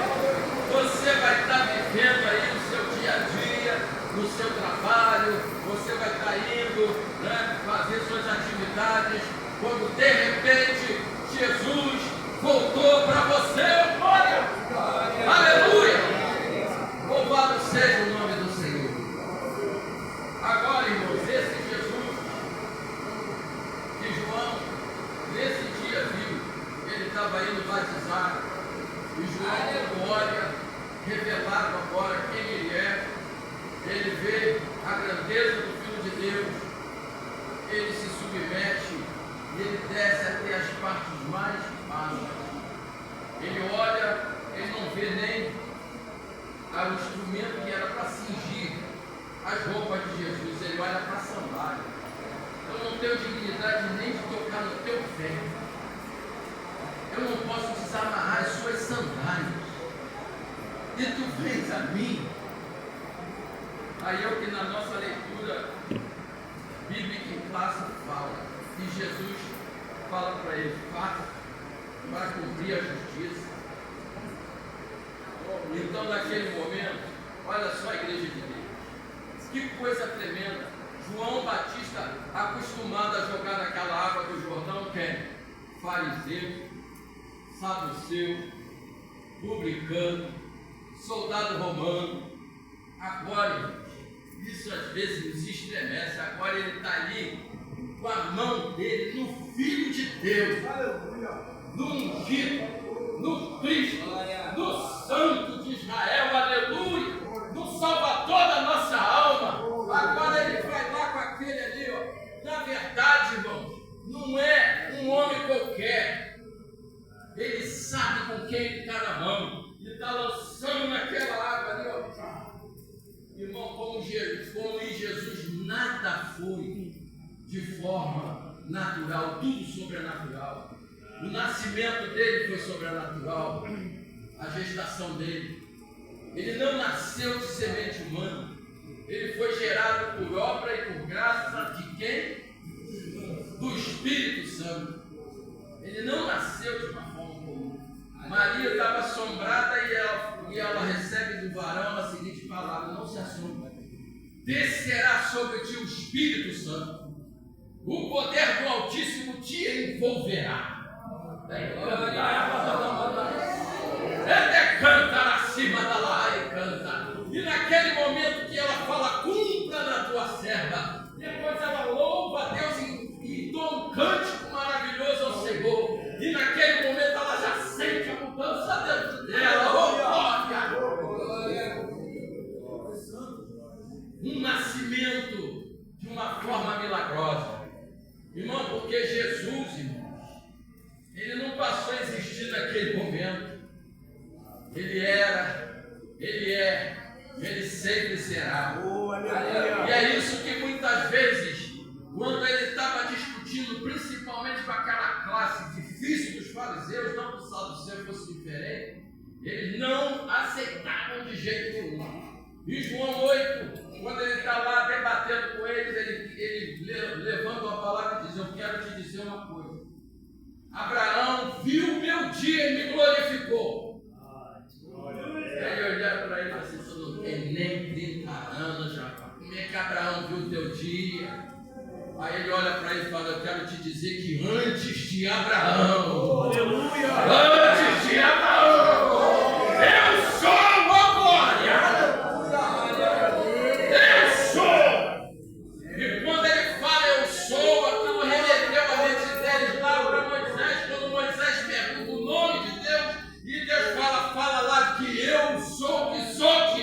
S1: Você vai estar vivendo aí o seu dia a dia, no seu trabalho, você vai estar indo, né, fazer suas atividades, quando de repente Jesus voltou para você. Glória! Aleluia! Louvado seja o nome do Senhor. Agora, irmãos, esse Jesus que João nesse dia viu, ele estava indo batizar. E João olha, revelado agora quem ele é. Ele vê a grandeza do Filho de Deus. Ele se submete e ele desce até as partes mais baixas. Ele olha, ele não vê nem o instrumento que era para cingir as roupas de Jesus. Ele olha para a sandália. Eu não tenho dignidade nem de tocar no teu pé. Eu não posso desamarrar as suas sandálias. E tu vens a mim. Aí é o que na nossa leitura bíblica em classe fala. E Jesus fala para ele: faça para cumprir a justiça. Então naquele momento, olha só a igreja de Deus. Que coisa tremenda. João Batista, acostumado a jogar naquela água do Jordão, quem? Fariseu, saduceu, publicano, soldado romano. Agora, isso às vezes nos estremece. Agora ele está ali com a mão dele no Filho de Deus, no ungido, no Cristo, no Santo de Israel, aleluia, no Salvador da nossa alma. Agora ele vai lá com aquele ali, ó. Na verdade, irmão, não é um homem qualquer. Ele sabe com quem ele está na mão. Ele está lançando naquela água ali, ó. Irmão, como em Jesus nada foi de forma natural, tudo sobrenatural. O nascimento dele foi sobrenatural. A gestação dele. Ele não nasceu de semente humana. Ele foi gerado por obra e por graça de quem? Do Espírito Santo. Ele não nasceu de uma forma comum. Maria estava assombrada e ela recebe do varão a seguinte palavra: não se assombre. Descerá sobre ti o Espírito Santo. O poder do Altíssimo te envolverá. Ele canta acima da laia e canta. E naquele momento que ela fala: cumpra na tua serva, depois ela louva a Deus e dá um cântico maravilhoso ao Senhor. E naquele momento ela já sente a mudança dentro dela. Oh, glória! Um nascimento de uma forma milagrosa. Irmão, porque Jesus, irmãos, ele não passou a existir naquele momento. Ele era, ele é, ele sempre será. E é isso que muitas vezes, quando ele estava discutindo, principalmente com aquela classe difícil dos fariseus, não que o saduceu fosse diferente, eles não aceitavam de jeito nenhum. E João 8, quando ele está lá debatendo com eles, ele levanta a palavra e diz: eu quero te dizer uma coisa. Abraão viu o meu dia e me glorificou. Ele olhar para ele e assim: você não tem nem 30 anos já. Como é que Abraão viu o teu dia? Aí ele olha para ele e fala: eu quero te dizer que antes de Abraão, aleluia, antes de Abraão, eu sou a glória. Eu sou. E quando ele fala eu sou, aquilo remeteu a mente deles lá para Moisés, quando Moisés pergunta o nome de Deus, e Deus fala lá que eu sou, que sou, que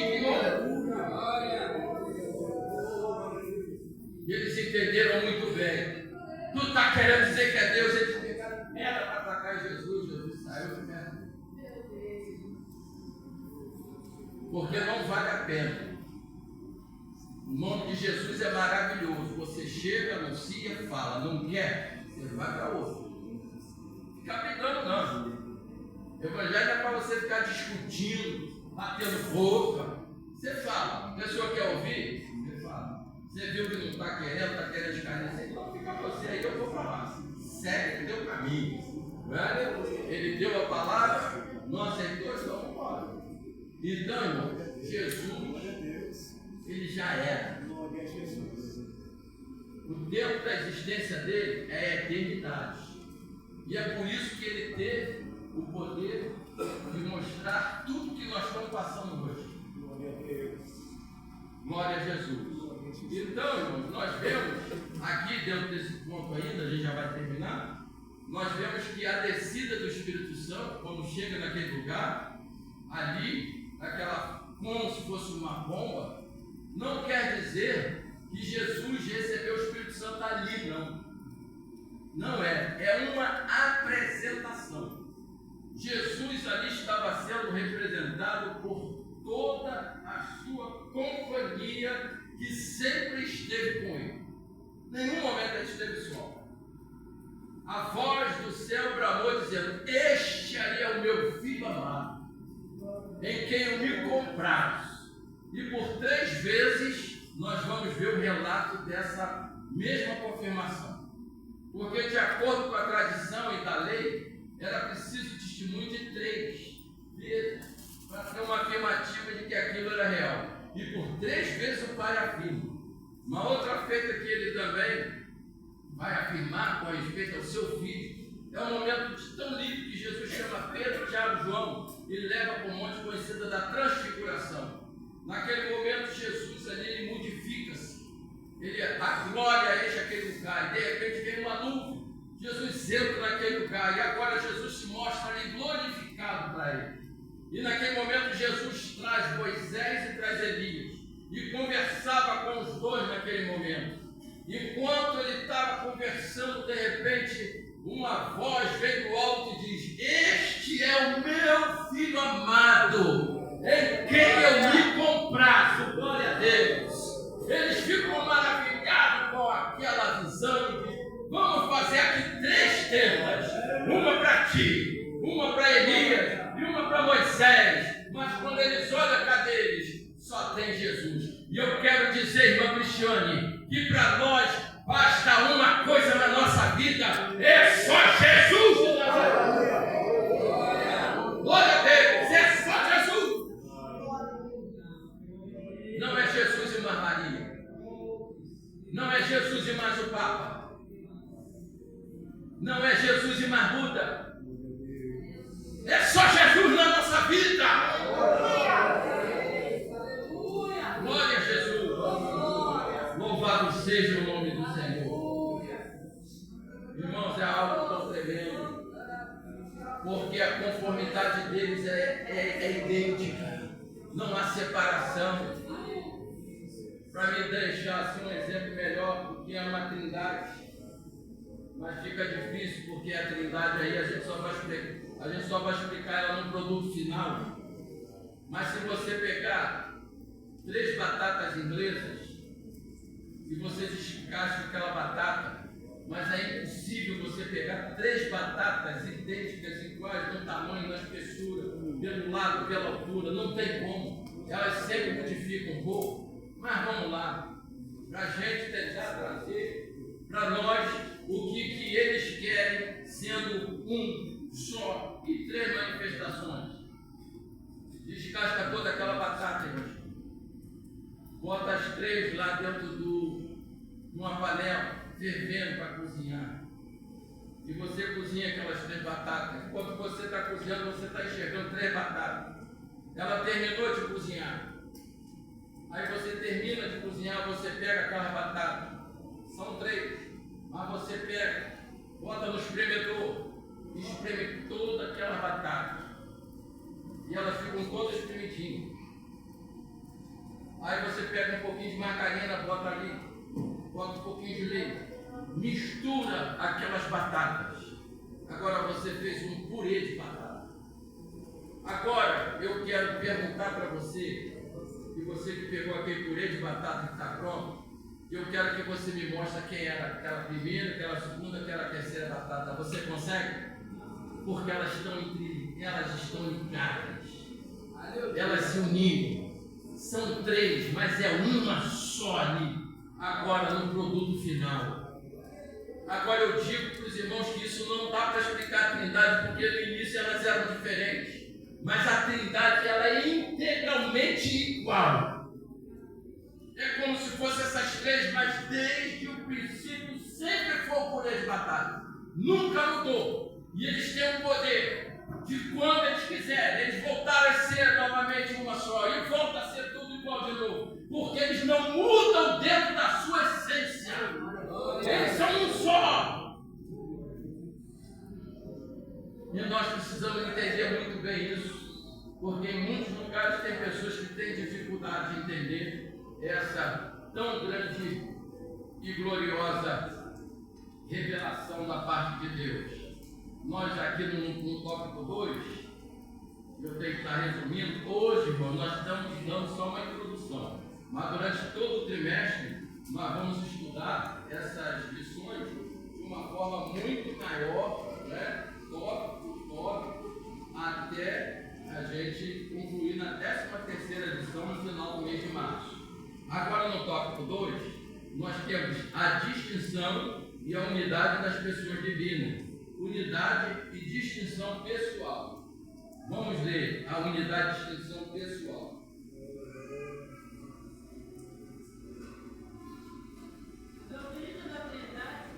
S1: e eles entenderam muito bem. Tu está querendo dizer que é Deus? Eles pegaram pedra para atacar Jesus. Jesus saiu de pedra. Porque não vale a pena. O nome de Jesus é maravilhoso. Você chega, anuncia, fala. Não quer? Você vai para outro. Fica brigando, não. Evangelho é para você ficar discutindo, batendo boca. Você fala. A pessoa quer ouvir? Você fala. Você viu que não está querendo escarnecer, então fica você aí, eu vou falar. Segue o teu caminho. Ele deu a palavra, não aceitou, então vamos embora. Então, irmão, Jesus, ele já era. O tempo da existência dele é a eternidade. E é por isso que ele teve o poder de mostrar tudo que nós estamos passando hoje. Glória a Jesus. Então, irmãos, nós vemos aqui dentro desse ponto ainda, a gente já vai terminar, nós vemos que a descida do Espírito Santo Santo, quando chega naquele lugar, ali, como se fosse uma bomba, não quer dizer que Jesus recebeu o Espírito Santo ali, não. Não é. É uma apresentação. Jesus ali estava sendo representado por toda a sua companhia que sempre esteve com ele. Nenhum momento ele esteve só. A voz do céu bramou dizendo: este aí é o meu filho amado, em quem eu me comprazo. E por 3 vezes nós vamos ver o relato dessa mesma confirmação. Porque de acordo com a tradição e da lei, era preciso testemunho de 3 vezes para ter uma afirmativa de que aquilo era real. E por 3 vezes o pai afirma. Uma outra feita que ele também vai afirmar com respeito ao seu filho é um momento tão lindo que Jesus chama Pedro, Tiago e João e leva para o monte conhecido da Transfiguração. Naquele momento Jesus ali ele modifica-se, a glória enche aquele lugar e de repente vem uma nuvem. Jesus entra naquele lugar e agora Jesus se mostra ali glorificado para ele. E naquele momento Jesus traz Moisés e traz Elias e conversava com os dois naquele momento. Enquanto ele estava conversando, de repente uma voz vem do alto e diz: este é o meu filho amado, em quem eu me comprazo. Glória a Deus. Eles ficam maravilhados com aquela visão e dizem: vamos fazer aqui 3 tendas, uma para ti, uma para Elias e uma para Moisés. Mas quando eles olham, cadê eles? Só tem Jesus. E eu quero dizer, irmã Cristiane, que para nós basta uma coisa na nossa vida: é só Jesus de Nazaré. Glória a Deus, é só Jesus. Não é Jesus e mais Maria, não é Jesus e mais o Papa, não é Jesus e mais Buda, é só Jesus na nossa vida. Glória a Jesus. Louvado seja o nome do Senhor. Irmãos, é algo tão tremendo, porque a conformidade deles é idêntica, não há separação. Para me deixar assim um exemplo melhor, porque é uma trindade, mas fica difícil porque a trindade aí a gente só vai explicar ela no produto final. Mas se você pegar 3 batatas inglesas e você descasca aquela batata, mas é impossível você pegar 3 batatas idênticas, iguais no tamanho, na espessura, pelo lado, pela altura, não tem como. Elas sempre modificam um pouco. Mas vamos lá, para a gente tentar trazer para nós o que eles querem, sendo um só e 3 manifestações. Descasca toda aquela batata, irmãos. Bota as 3 lá dentro de uma panela, fervendo para cozinhar. E você cozinha aquelas 3 batatas. Enquanto você está cozinhando, você está enxergando 3 batatas. Ela terminou de cozinhar. Aí você termina de cozinhar, você pega aquela batata. São 3. Mas você pega, bota no espremedor, e espreme toda aquela batata. E elas ficam todas espremidinhas. Aí você pega um pouquinho de margarina, bota ali, bota um pouquinho de leite, mistura aquelas batatas. Agora você fez um purê de batata. Agora eu quero perguntar para você, e você que pegou aquele purê de batata que está pronto, eu quero que você me mostre quem era aquela primeira, aquela segunda, aquela terceira batata. Você consegue? Porque elas estão ligadas. Elas se uniram. São 3, mas é uma só ali. Agora no produto final. Agora eu digo para os irmãos que isso não dá para explicar a Trindade, porque no início elas eram diferentes. Mas a Trindade ela é integralmente igual. É como se fossem essas 3, mas desde o princípio sempre foi o purê de batata. Nunca mudou. E eles têm o poder de, quando eles quiserem, eles voltarem a ser novamente uma só. E volta a ser tudo igual de novo. Porque eles não mudam dentro da sua essência. Eles são um só. E nós nós precisamos entender muito bem isso, porque em muitos lugares tem pessoas que têm dificuldade de entender essa tão grande e gloriosa revelação da parte de Deus. Nós aqui no tópico 2, eu tenho que estar resumindo, hoje, irmão, nós estamos dando só uma introdução, mas durante todo o trimestre nós vamos estudar essas lições de uma forma muito maior, né? Tópico, até a gente concluir na 13ª lição no final do mês de março. Agora no tópico 2, nós temos a distinção e a unidade das pessoas divinas. Unidade e distinção pessoal. Vamos ler a unidade e distinção pessoal.
S3: Doutrina da Trindade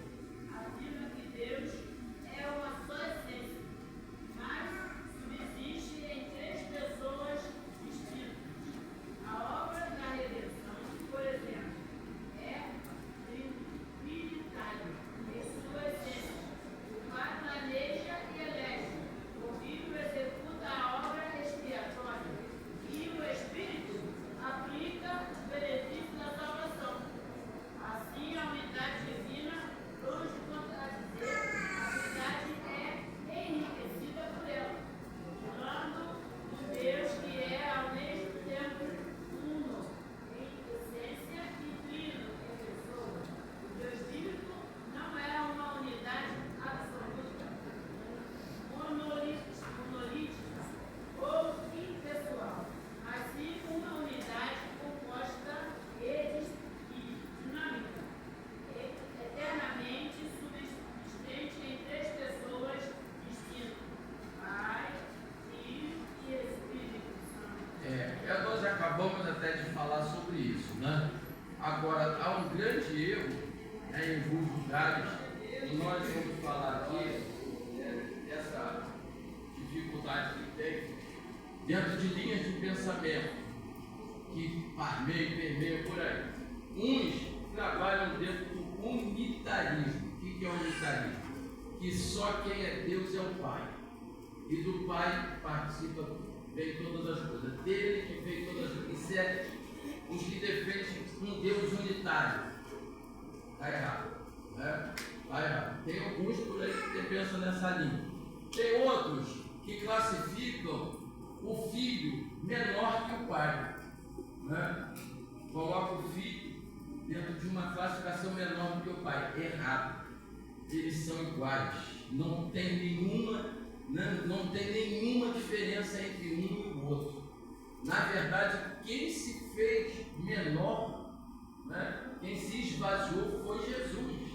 S3: afirma que Deus é uma só essência, mas subsiste em 3 pessoas distintas. A obra da redenção, por exemplo, é trinitária em sua essência. O Pai planeja e elege, o Filho executa a obra expiatória e o Espírito aplica o benefício da salvação. Assim, a unidade divina, longe de contradizer, a unidade é enriquecida por ela, falando do Deus que é ao mesmo tempo uno em essência e trino em pessoa. O Deus bíblico não é uma unidade absoluta, monolítica ou impessoal, mas sim uma unidade composta e dinâmica, eternamente subsistente em 3 pessoas distintas: Pai, Filho e Espírito Santo.
S1: Nós acabamos até de falar sobre isso, né? Agora, há um grande erro em alguns lugares, e nós vamos falar aqui dessa dificuldade que tem dentro de linhas de pensamento que permeiam por aí. Uns trabalham dentro do unitarismo. O que é unitarismo? Que só quem é Deus é o Pai. E do Pai vem todas as coisas. Dele que vem todas as coisas. Isso é os que defendem um Deus unitário. Está errado. Né? Está errado. Tem alguns por aí que pensam nessa linha. Tem outros que classificam o filho menor que o pai. Né? Coloca o filho dentro de uma classificação menor do que o pai. Errado. Eles são iguais. Não tem nenhuma diferença entre um e o outro. Na verdade, quem se fez menor, né? Quem se esvaziou foi Jesus.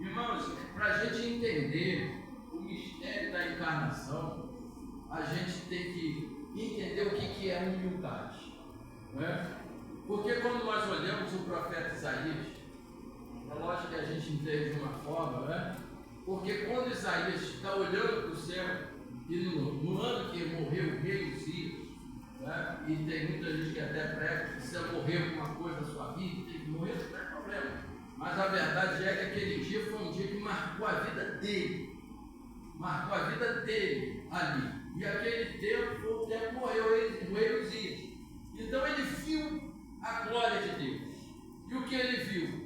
S1: Irmãos, para a gente entender o mistério da encarnação, a gente tem que entender o que é humildade. Né? Porque quando nós olhamos o profeta Isaías, é lógico que a gente entende de uma forma, né? Porque quando Isaías está olhando para o céu, e no ano que morreu o rei Uzias, né? E tem muita gente que até prega que se morreu com uma coisa na sua vida, tem que morrer, não tem problema. Mas a verdade é que aquele dia foi um dia que marcou a vida dele. Marcou a vida dele ali. E aquele tempo foi o tempo que morreu o rei Uzias. Então ele viu a glória de Deus. E o que ele viu?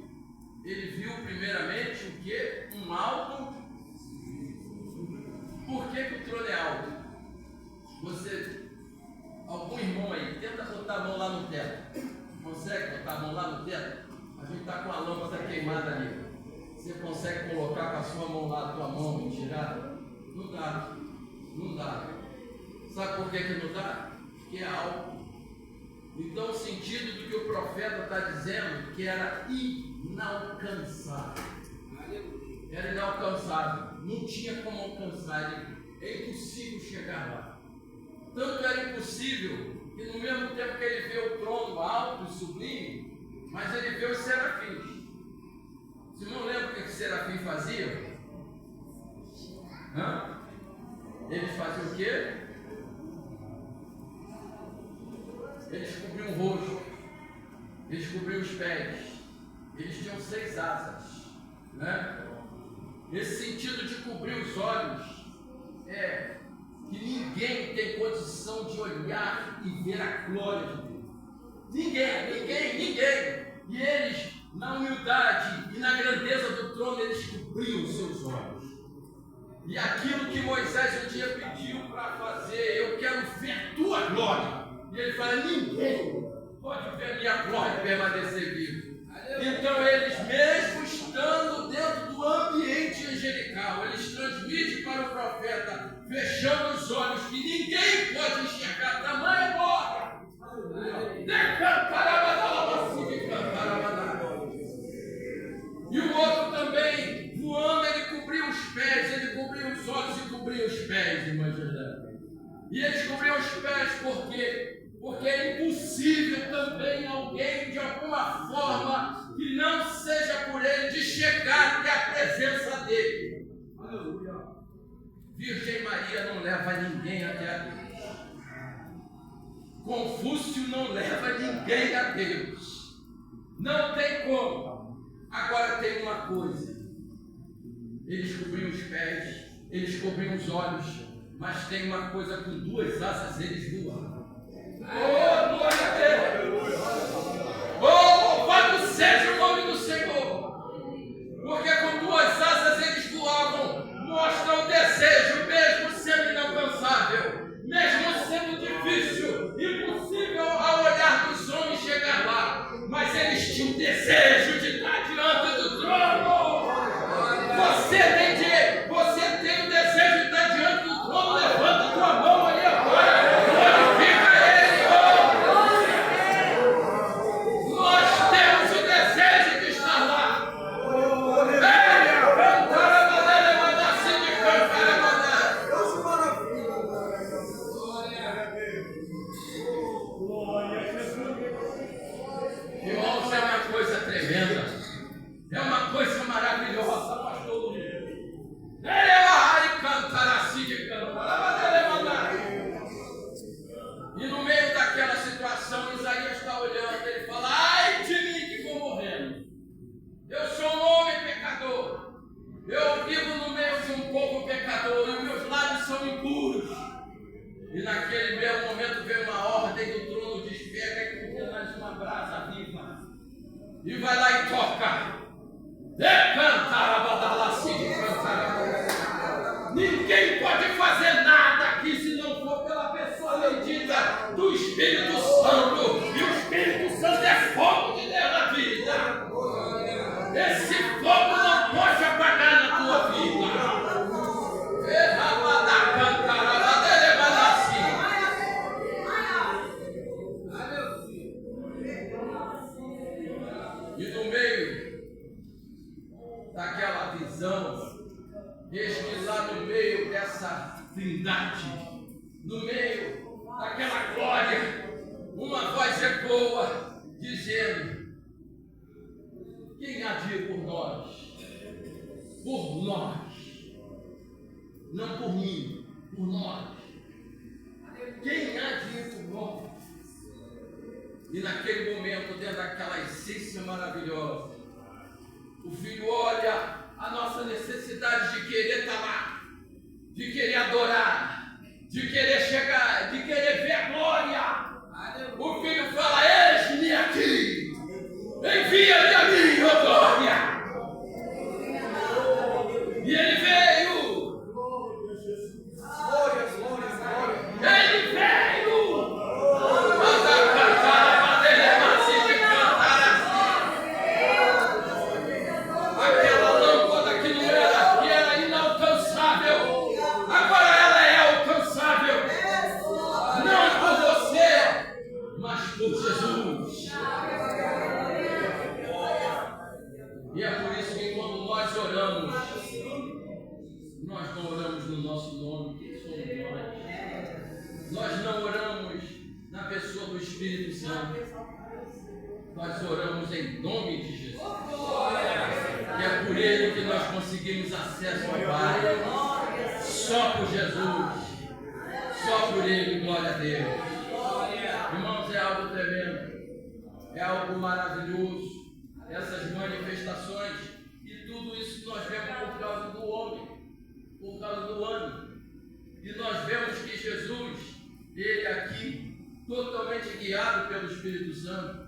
S1: Ele viu primeiramente o que? Um alto. Por que o trono é alto? Algum irmão aí, tenta botar a mão lá no teto. Consegue botar a mão lá no teto? A gente está com a lâmpada queimada ali. Você consegue colocar com a sua mão lá, a tua mão e tirar? Não dá. Não dá. Sabe por que não dá? Porque é alto. Então o sentido do que o profeta está dizendo que era inalcançável. Era inalcançável. Não tinha como alcançar. É impossível chegar lá. Tanto era impossível que no mesmo tempo que ele vê o trono alto e sublime, mas ele vê os serafins. Você não lembra o que os serafins faziam? Eles faziam o quê? Eles cobriam o rosto, eles cobriam os pés, eles tinham 6 asas, né? Esse sentido de cobrir os olhos é condição de olhar e ver a glória de Deus. Ninguém. E eles, na humildade e na grandeza do trono, eles cobriam os seus olhos. E aquilo que Moisés um dia pediu para fazer, eu quero ver tua glória. E ele fala, ninguém pode ver minha glória e permanecer vivo. Então eles, mesmo estando dentro do ambiente angelical, eles transmitem para o profeta, fechando os olhos, que ninguém pode enxergar tamanha glória. E o outro também, voando, ele cobriu os pés, ele cobriu os olhos e cobriu os pés, irmã José. E eles cobriam os pés por quê? Porque é impossível também alguém, de alguma forma, que não seja por ele, de chegar até a presença dele. Aleluia. Virgem Maria não leva ninguém até a Deus. Confúcio não leva ninguém a Deus. Não tem como. Agora tem uma coisa. Eles cobriam os pés, eles cobriam os olhos, mas tem uma coisa, com duas asas eles voavam. Oh, glória a Deus! Oh, louvado seja o nome do Senhor! Porque com duas asas eles voavam, mostram o desejo, mesmo sendo inalcançável, mesmo sendo difícil, impossível ao olhar dos homens chegar lá, mas eles tinham desejo de estar diante do trono. Você tem o desejo de estar diante do trono, levanta tua mão aí agora. É uma coisa maravilhosa, pastor Luiz. E no meio daquela situação, Isaías está olhando, ele fala, ai de mim que vou morrendo. Eu sou um homem pecador. Eu vivo no meio de um povo pecador e meus lábios são impuros. E naquele mesmo momento veio uma ordem do trono, desfega e condena uma brasa viva. E vai lá e toca. Ninguém pode fazer nada aqui se não for pela pessoa bendita do Espírito Santo. E o Espírito Santo é fogo de Deus na vida. Esse fogo não pode apagar na tua vida. E no meio daquela visão, eis que lá no meio dessa trindade, no meio daquela glória, uma voz ecoa dizendo, quem há de ir por nós? Por nós. Não por mim, por nós. Quem há de ir por nós? E naquele momento, dentro daquela essência maravilhosa, o filho olha a nossa necessidade de querer estar lá, de querer adorar, de querer chegar, de querer ver a glória. O filho fala, eis-me aqui, envia-me a mim, ó glória. E ele veio. Ele veio. E é por isso que quando nós oramos, nós não oramos no nosso nome, que somos nós. Nós não oramos na pessoa do Espírito Santo. Nós oramos em nome de Jesus. E é por ele que nós conseguimos acesso ao Pai. Só por Jesus. Só por ele, glória a Deus. Irmãos, é algo tremendo. É algo maravilhoso. Essas manifestações e tudo isso que nós vemos por causa do homem, por causa do ano. E nós vemos que Jesus, totalmente guiado pelo Espírito Santo.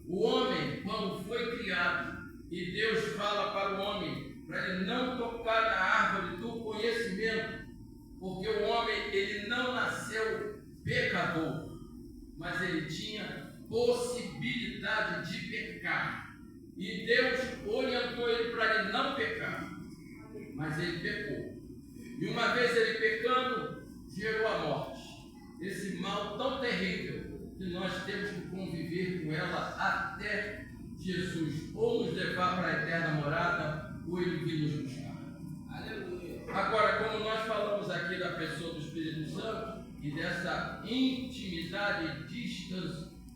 S1: O homem, quando foi criado, e Deus fala para o homem, para ele não tocar na árvore do conhecimento, porque o homem, ele não nasceu pecador, mas ele tinha possibilidade de pecar. E Deus orientou ele para ele não pecar, mas ele pecou. E uma vez ele pecando, gerou a morte. Esse mal tão terrível que nós temos que conviver com ela até Jesus ou nos levar para a eterna morada, ou ele vir nos buscar. Aleluia. Agora, como nós falamos aqui da pessoa do Espírito Santo e dessa intimidade,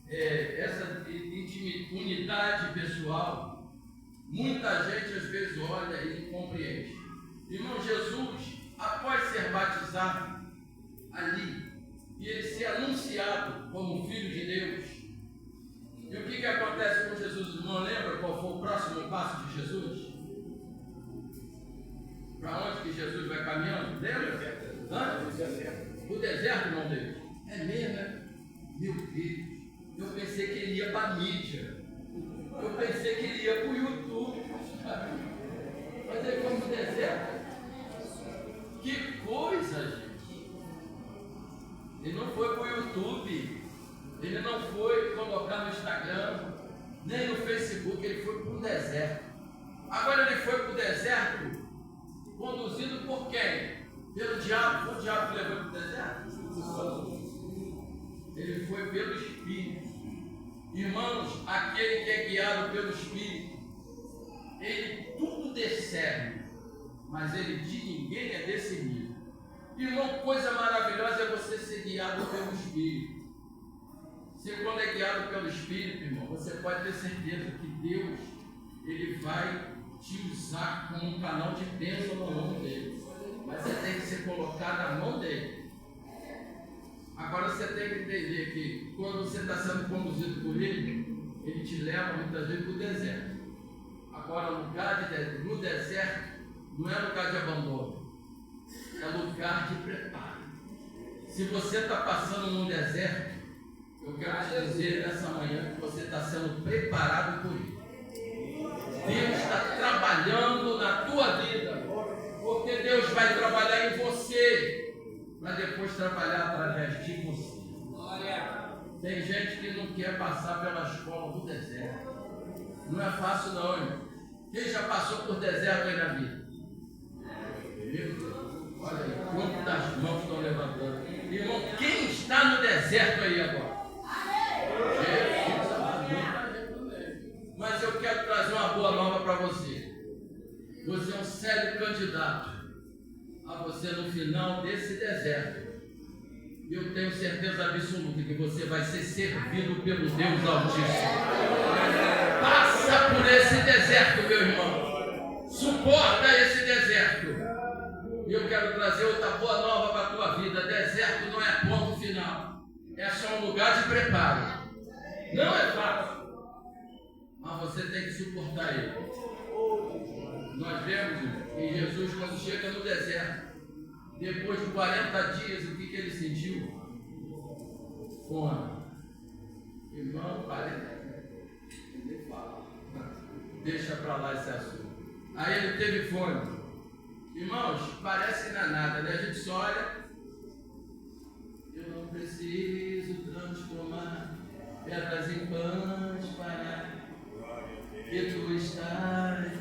S1: essa unidade pessoal, muita gente às vezes olha e não compreende. Irmão, Jesus, após ser batizado ali, e ele ser anunciado como Filho de Deus, e o que acontece com Jesus? Irmão, lembra qual foi o próximo passo de Jesus? Para onde que Jesus vai caminhando? Lembra? O deserto, irmão Deus. É mesmo, né? Meu Deus, eu pensei que ele ia para a mídia. Eu pensei que ele ia para o YouTube. Mas ele foi para o deserto. Que coisa, gente. Ele não foi para o YouTube. Ele não foi colocar no Instagram, nem no Facebook. Ele foi para o deserto. Agora ele foi para o deserto, conduzido por quem? Pelo diabo. Foi o diabo que levou para o deserto? Ele foi pelo Espírito. Irmãos, aquele que é guiado pelo Espírito, ele tudo discerne, mas ele de ninguém é desse nível. Irmão, coisa maravilhosa é você ser guiado pelo Espírito. Você, quando é guiado pelo Espírito, irmão, você pode ter certeza que Deus, ele vai te usar como um canal de bênção na mão dele. Mas você tem que ser colocado na mão dele. Agora você tem que entender que quando você está sendo conduzido por ele, ele te leva muitas vezes para o deserto. Agora, no deserto não é lugar de abandono, é lugar de preparo. Se você está passando num deserto, eu quero te dizer nessa manhã que você está sendo preparado por ele. Deus está trabalhando na tua vida, porque Deus vai trabalhar em você, para depois trabalhar através de você. Tem gente que não quer passar pela escola do deserto. Não é fácil não, irmão. Quem já passou por deserto aí na vida? Meu Deus, olha aí, quantas mãos estão levantando. Irmão, quem está no deserto aí agora? Jesus, mas eu quero trazer uma boa nova para você. Você é um sério candidato a você no final desse deserto. Eu tenho certeza absoluta que você vai ser servido pelo Deus Altíssimo. Passa por esse deserto, meu irmão. Suporta esse deserto. E eu quero trazer outra boa nova para a tua vida. Deserto não é ponto final. É só um lugar de preparo. Não é fácil. Mas você tem que suportar ele. Nós vemos em Jesus, quando chega no deserto, depois de 40 dias, o que ele sentiu? Fome. Irmão, 40. Deixa para lá esse assunto. Aí ele teve fome. Irmãos, parece que não é nada, né? A gente só olha. Eu não preciso transformar pedras em pães para que tu estás.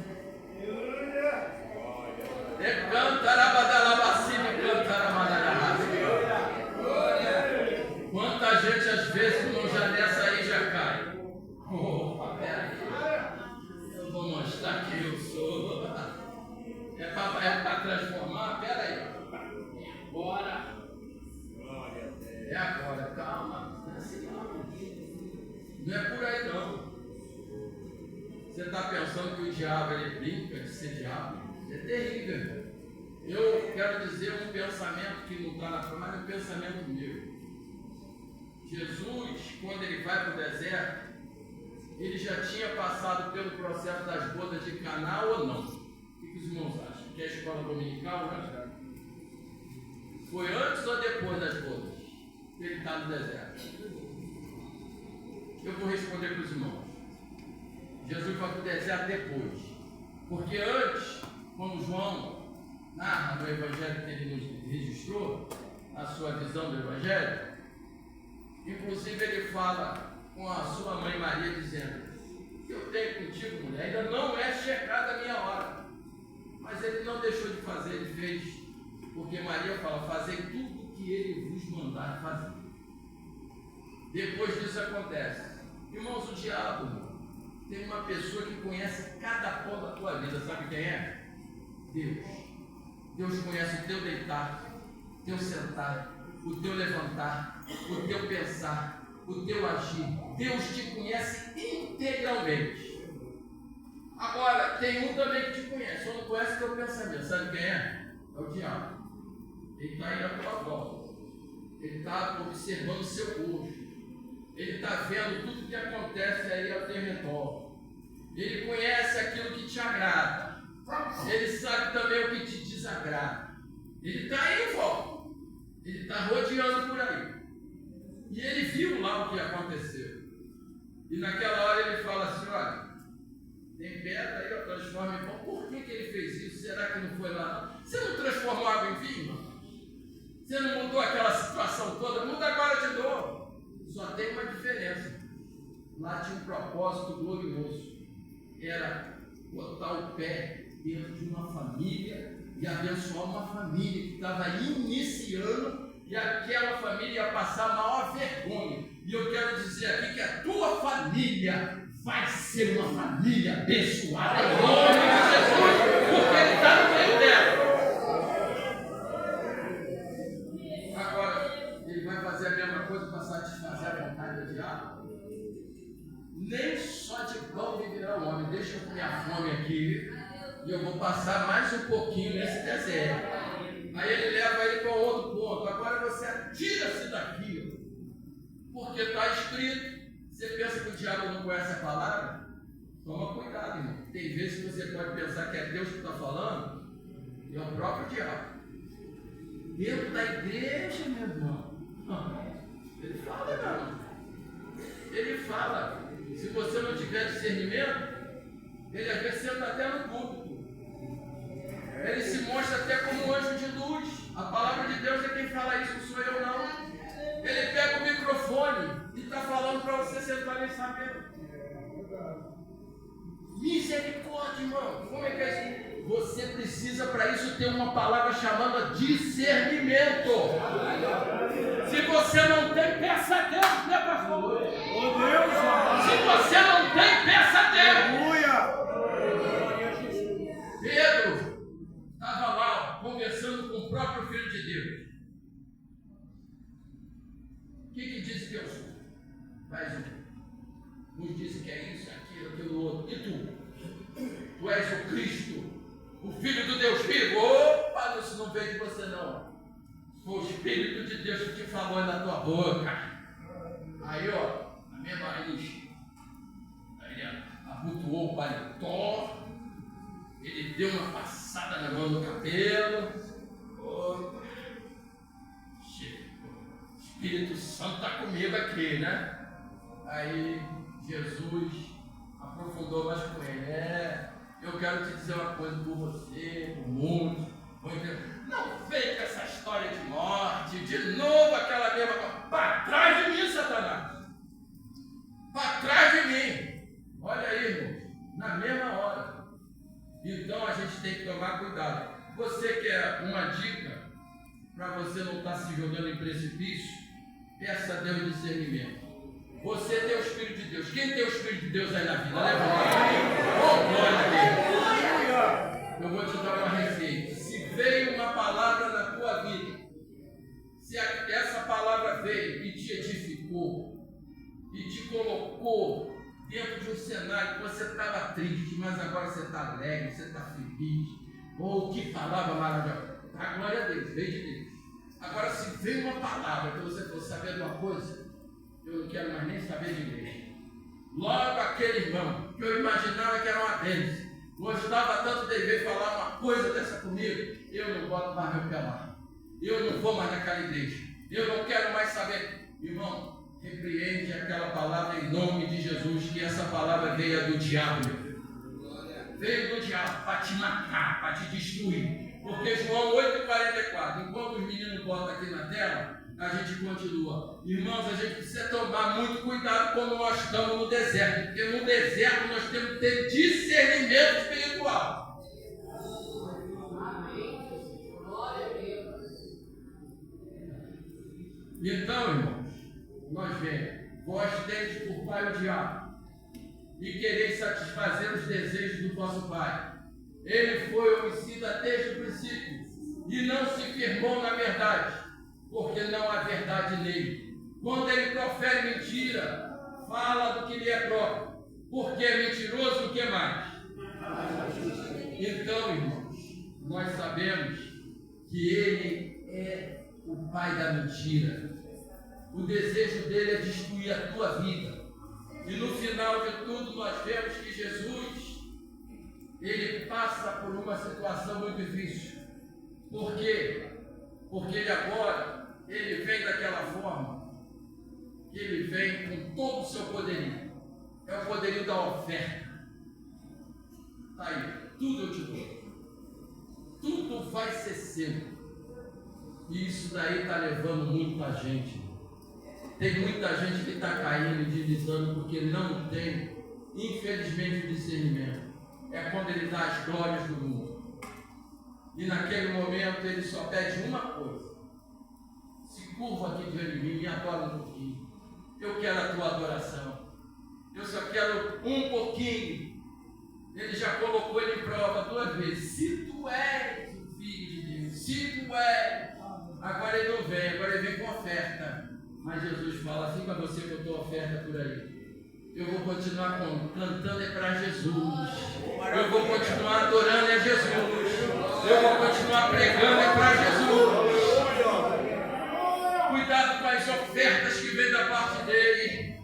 S1: Quanta gente às vezes não já nessa aí já cai. Eu vou mostrar quem eu sou. É para transformar? Pera aí. Bora. É agora, calma. Não é assim não. Não é por aí não. Você está pensando que o diabo ele brinca de ser diabo? É terrível. Eu quero dizer um pensamento que não está na forma, mas é um pensamento meu. Jesus, quando ele vai para o deserto, ele já tinha passado pelo processo das bodas de Caná ou não? O que os irmãos acham? Que é a escola dominical, né? Foi antes ou depois das bodas? ele está no deserto? Eu vou responder para os irmãos. Jesus foi para o deserto depois. Porque antes, quando João narra no Evangelho que ele nos registrou, a sua visão do Evangelho, inclusive ele fala com a sua mãe Maria, dizendo: eu tenho contigo, mulher, ainda não é chegada a minha hora. Mas ele não deixou de fazer, ele fez, porque Maria fala: fazei tudo o que ele vos mandar fazer. Depois disso acontece. Irmãos, o diabo tem uma pessoa que conhece cada pó da tua vida, sabe quem é? Deus. Deus conhece o teu deitar, teu sentar, o teu levantar, o teu pensar, o teu agir. Deus te conhece integralmente. Agora, tem um também que te conhece, só não conhece o teu pensamento. Sabe quem é? É o diabo. Ele está aí à tua volta. Ele está observando o seu rosto. Ele está vendo tudo que acontece aí ao teu redor. Ele conhece aquilo que te agrada. Ele sabe também o que te desagrada. Ele está aí em volta. Ele está rodeando por aí. E ele viu lá o que aconteceu. E naquela hora ele fala assim: olha, tem pedra aí, eu transformo em pão. Por que ele fez isso? Será que não foi lá? Não? Você não transformou água em vinho? Você não mudou aquela situação toda? Muda agora de novo. Só tem uma diferença. Lá tinha um propósito glorioso. Era botar o pé dentro de uma família e abençoar uma família que estava iniciando, e aquela família ia passar a maior vergonha. E eu quero dizer aqui que a tua família vai ser uma família abençoada em nome de Jesus, porque ele está no meio dela. Agora, ele vai fazer a mesma coisa para satisfazer a vontade do diabo? Nem só de pão viverá o homem. Deixa eu comer a fome aqui e eu vou passar mais um pouquinho nesse deserto. Aí ele leva ele para outro ponto. Agora você atira-se daqui, porque está escrito. Você pensa que o diabo não conhece a palavra? Toma cuidado, irmão. Tem vezes que você pode pensar que é Deus que está falando e é o próprio diabo. Dentro da igreja, meu irmão, ele fala, não. Ele fala. Se você não tiver discernimento, ele às vezes senta até no púlpito. Ele se mostra até como um anjo de luz. A palavra de Deus é quem fala isso, não sou eu não. Ele pega o microfone e está falando para você, você não está nem sabendo. Misericórdia, irmão. Como é que é isso? Você precisa para isso ter uma palavra chamada discernimento. Se você não tem, peça a Deus, né, pastor? Se você não tem, peça a Deus. Pedro estava lá conversando com o próprio Filho de Deus. O que diz que eu sou? Mais um. Uns dizem que é isso, aquilo, aquilo outro. E tu? Tu és o Cristo, o Filho do Deus vivo. Opa, isso não veio de você não. Foi o Espírito de Deus que te falou na tua boca. Aí, ó, na mesma raiz. Aí ele abotoou o paletó. Ele deu uma passada na mão do cabelo. Opa. Espírito Santo está comigo aqui, né? Aí Jesus aprofundou mais com ele. Eu quero te dizer uma coisa por você, por muitos. Não vem com essa história de morte, de novo aquela mesma coisa. Para trás de mim, Satanás. Para trás de mim. Olha aí, irmão, na mesma hora. Então a gente tem que tomar cuidado. Você quer uma dica para você não estar se jogando em precipício? Peça a Deus discernimento. Você tem o Espírito de Deus. Quem tem o Espírito de Deus aí na vida? Leva oh, glória a Deus. Eu vou te dar uma receita. Se veio uma palavra na tua vida, se essa palavra veio e te edificou, e te colocou dentro de um cenário que você estava triste, mas agora você está alegre, você está feliz. Oh, que palavra maravilhosa. A glória a Deus, veio de Deus. Agora, se veio uma palavra que você for saber de uma coisa, eu não quero mais nem saber de igreja. Logo aquele irmão, que eu imaginava que era uma bênção, gostava tanto de ver falar uma coisa dessa comigo, eu não boto mais meu pé lá. Eu não vou mais naquela igreja. Eu não quero mais saber. Irmão, repreende aquela palavra em nome de Jesus, que essa palavra veio do diabo. Veio do diabo para te matar, para te destruir. Porque João 8,44, enquanto os meninos botam aqui na tela, a gente continua. Irmãos, a gente precisa tomar muito cuidado quando nós estamos no deserto, porque no deserto nós temos que ter discernimento espiritual. Então, irmãos, nós vemos, vós tendes por pai o diabo, e quereis satisfazer os desejos do vosso pai. Ele foi homicida desde o princípio, e não se firmou na verdade, porque não há verdade nele. Quando ele profere mentira, fala do que lhe é próprio, porque é mentiroso o que mais? Então, irmãos, nós sabemos que ele é o pai da mentira. O desejo dele é destruir a tua vida. E no final de tudo nós vemos que Jesus, ele passa por uma situação muito difícil. Por quê? Porque ele agora, ele vem daquela forma, que ele vem com todo o seu poderio. É o poderio da oferta. Está aí, tudo eu te dou. Tudo vai ser seu. E isso daí está levando muita gente. Tem muita gente que está caindo e deslizando porque não tem, infelizmente, o discernimento. É quando ele dá as glórias do mundo. E naquele momento ele só pede uma coisa: se curva aqui diante de mim e adora um pouquinho. Eu quero a tua adoração. Eu só quero um pouquinho. Ele já colocou ele em prova 2 vezes. Se tu és o filho de Deus, se tu és. Agora ele não vem, agora ele vem com oferta. Mas Jesus fala: assim para você que eu dou oferta por aí. Eu vou continuar cantando é para Jesus. Eu vou continuar adorando é Jesus. Eu vou continuar pregando é para Jesus. Cuidado com as ofertas que vêm da parte dele.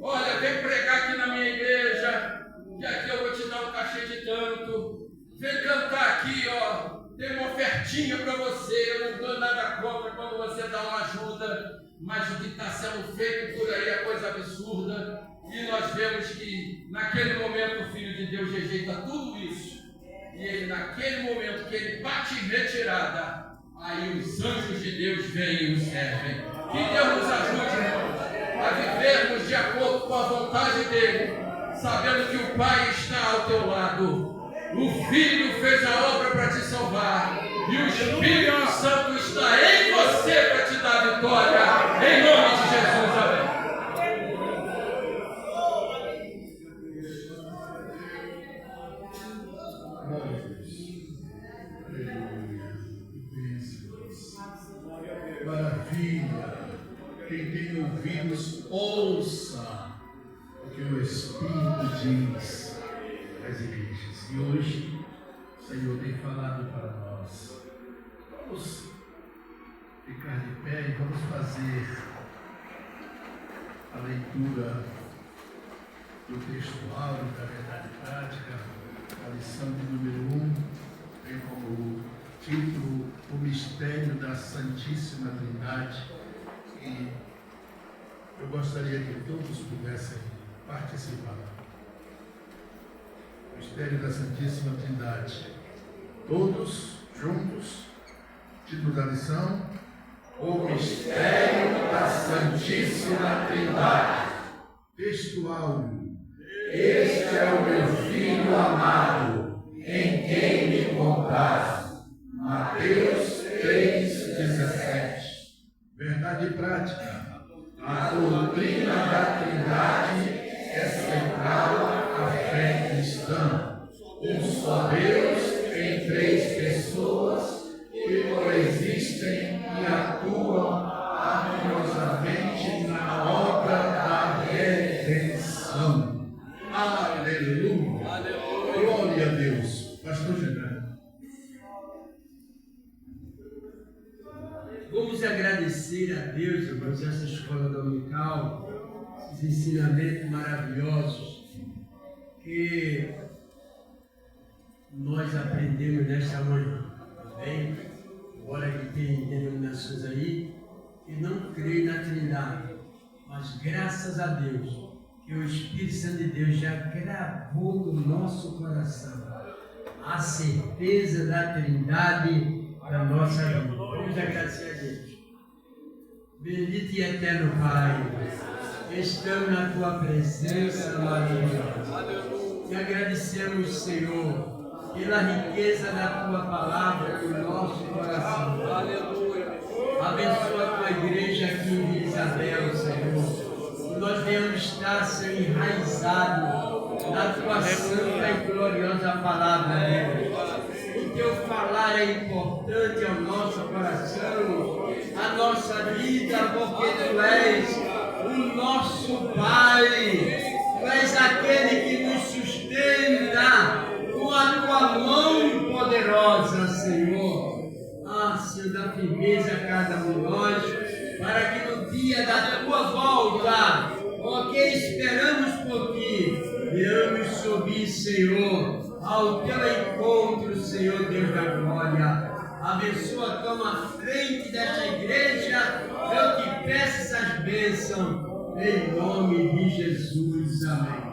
S1: Olha, vem pregar aqui na minha igreja, que aqui eu vou te dar um cachê de tanto. Vem cantar aqui, ó. Tem uma ofertinha para você. Eu não dou nada contra quando você dá uma ajuda. Mas o que está sendo feito por aí é coisa absurda. E nós vemos que naquele momento o Filho de Deus rejeita tudo isso. E ele, naquele momento que ele bate em retirada, aí os anjos de Deus vêm e o servem. Que Deus nos ajude, irmãos, a vivermos de acordo com a vontade dele, sabendo que o Pai está ao teu lado. O Filho fez a obra para te salvar. E o Espírito Santo está em você para te dar vitória. Em nome de Jesus, amém.
S4: Maravilha. Quem tem ouvidos, ouça o que o Espírito diz às igrejas. E hoje o Senhor tem falado para nós. Vamos ficar de pé e vamos fazer a leitura do textual da verdade prática, a lição de número 1, tem como título O Mistério da Santíssima Trindade. E eu gostaria que todos pudessem participar. O Mistério da Santíssima Trindade. Todos juntos. Título da lição: O Mistério da Santíssima Trindade. Textual: Este é o meu Filho amado, em quem me comprazo. Mateus 3,17. Verdade prática. A doutrina da Trindade é central à fé cristã. Um só Deus em 3 pessoas que coexistem e atuam harmoniosamente na obra da redenção. Aleluia! Glória a Deus! Pastor Gerardo.
S5: Vamos agradecer a Deus, irmãos, essa escola dominical, esses ensinamentos maravilhosos que nós aprendemos nesta manhã. Bem, embora que tenha denominações aí que não creem na Trindade. Mas graças a Deus, que o Espírito Santo de Deus já gravou no nosso coração a certeza da Trindade da nossa vida. Vamos agradecer a Deus. Bendito e eterno Pai, estamos na Tua presença, maravilhosa. E agradecemos, Senhor, pela riqueza da Tua palavra no nosso coração. Abençoa a Tua igreja aqui em Vila Isabel, Senhor. Que nós venhamos estar, Senhor, enraizados na Tua santa e gloriosa palavra, Deus. O Teu falar é importante ao nosso coração, à nossa vida, porque Tu és o nosso Pai. Tu és aquele que nos sustenta com a Tua mão poderosa, Senhor. Ah, Senhor, dá firmeza a cada um de nós, para que no dia da Tua volta, porque esperamos por Ti, venhamos subir, Senhor, ao Teu encontro, Senhor Deus da glória. Abençoa, toma a frente desta igreja, eu te peço essas bênçãos, em nome de Jesus, amém.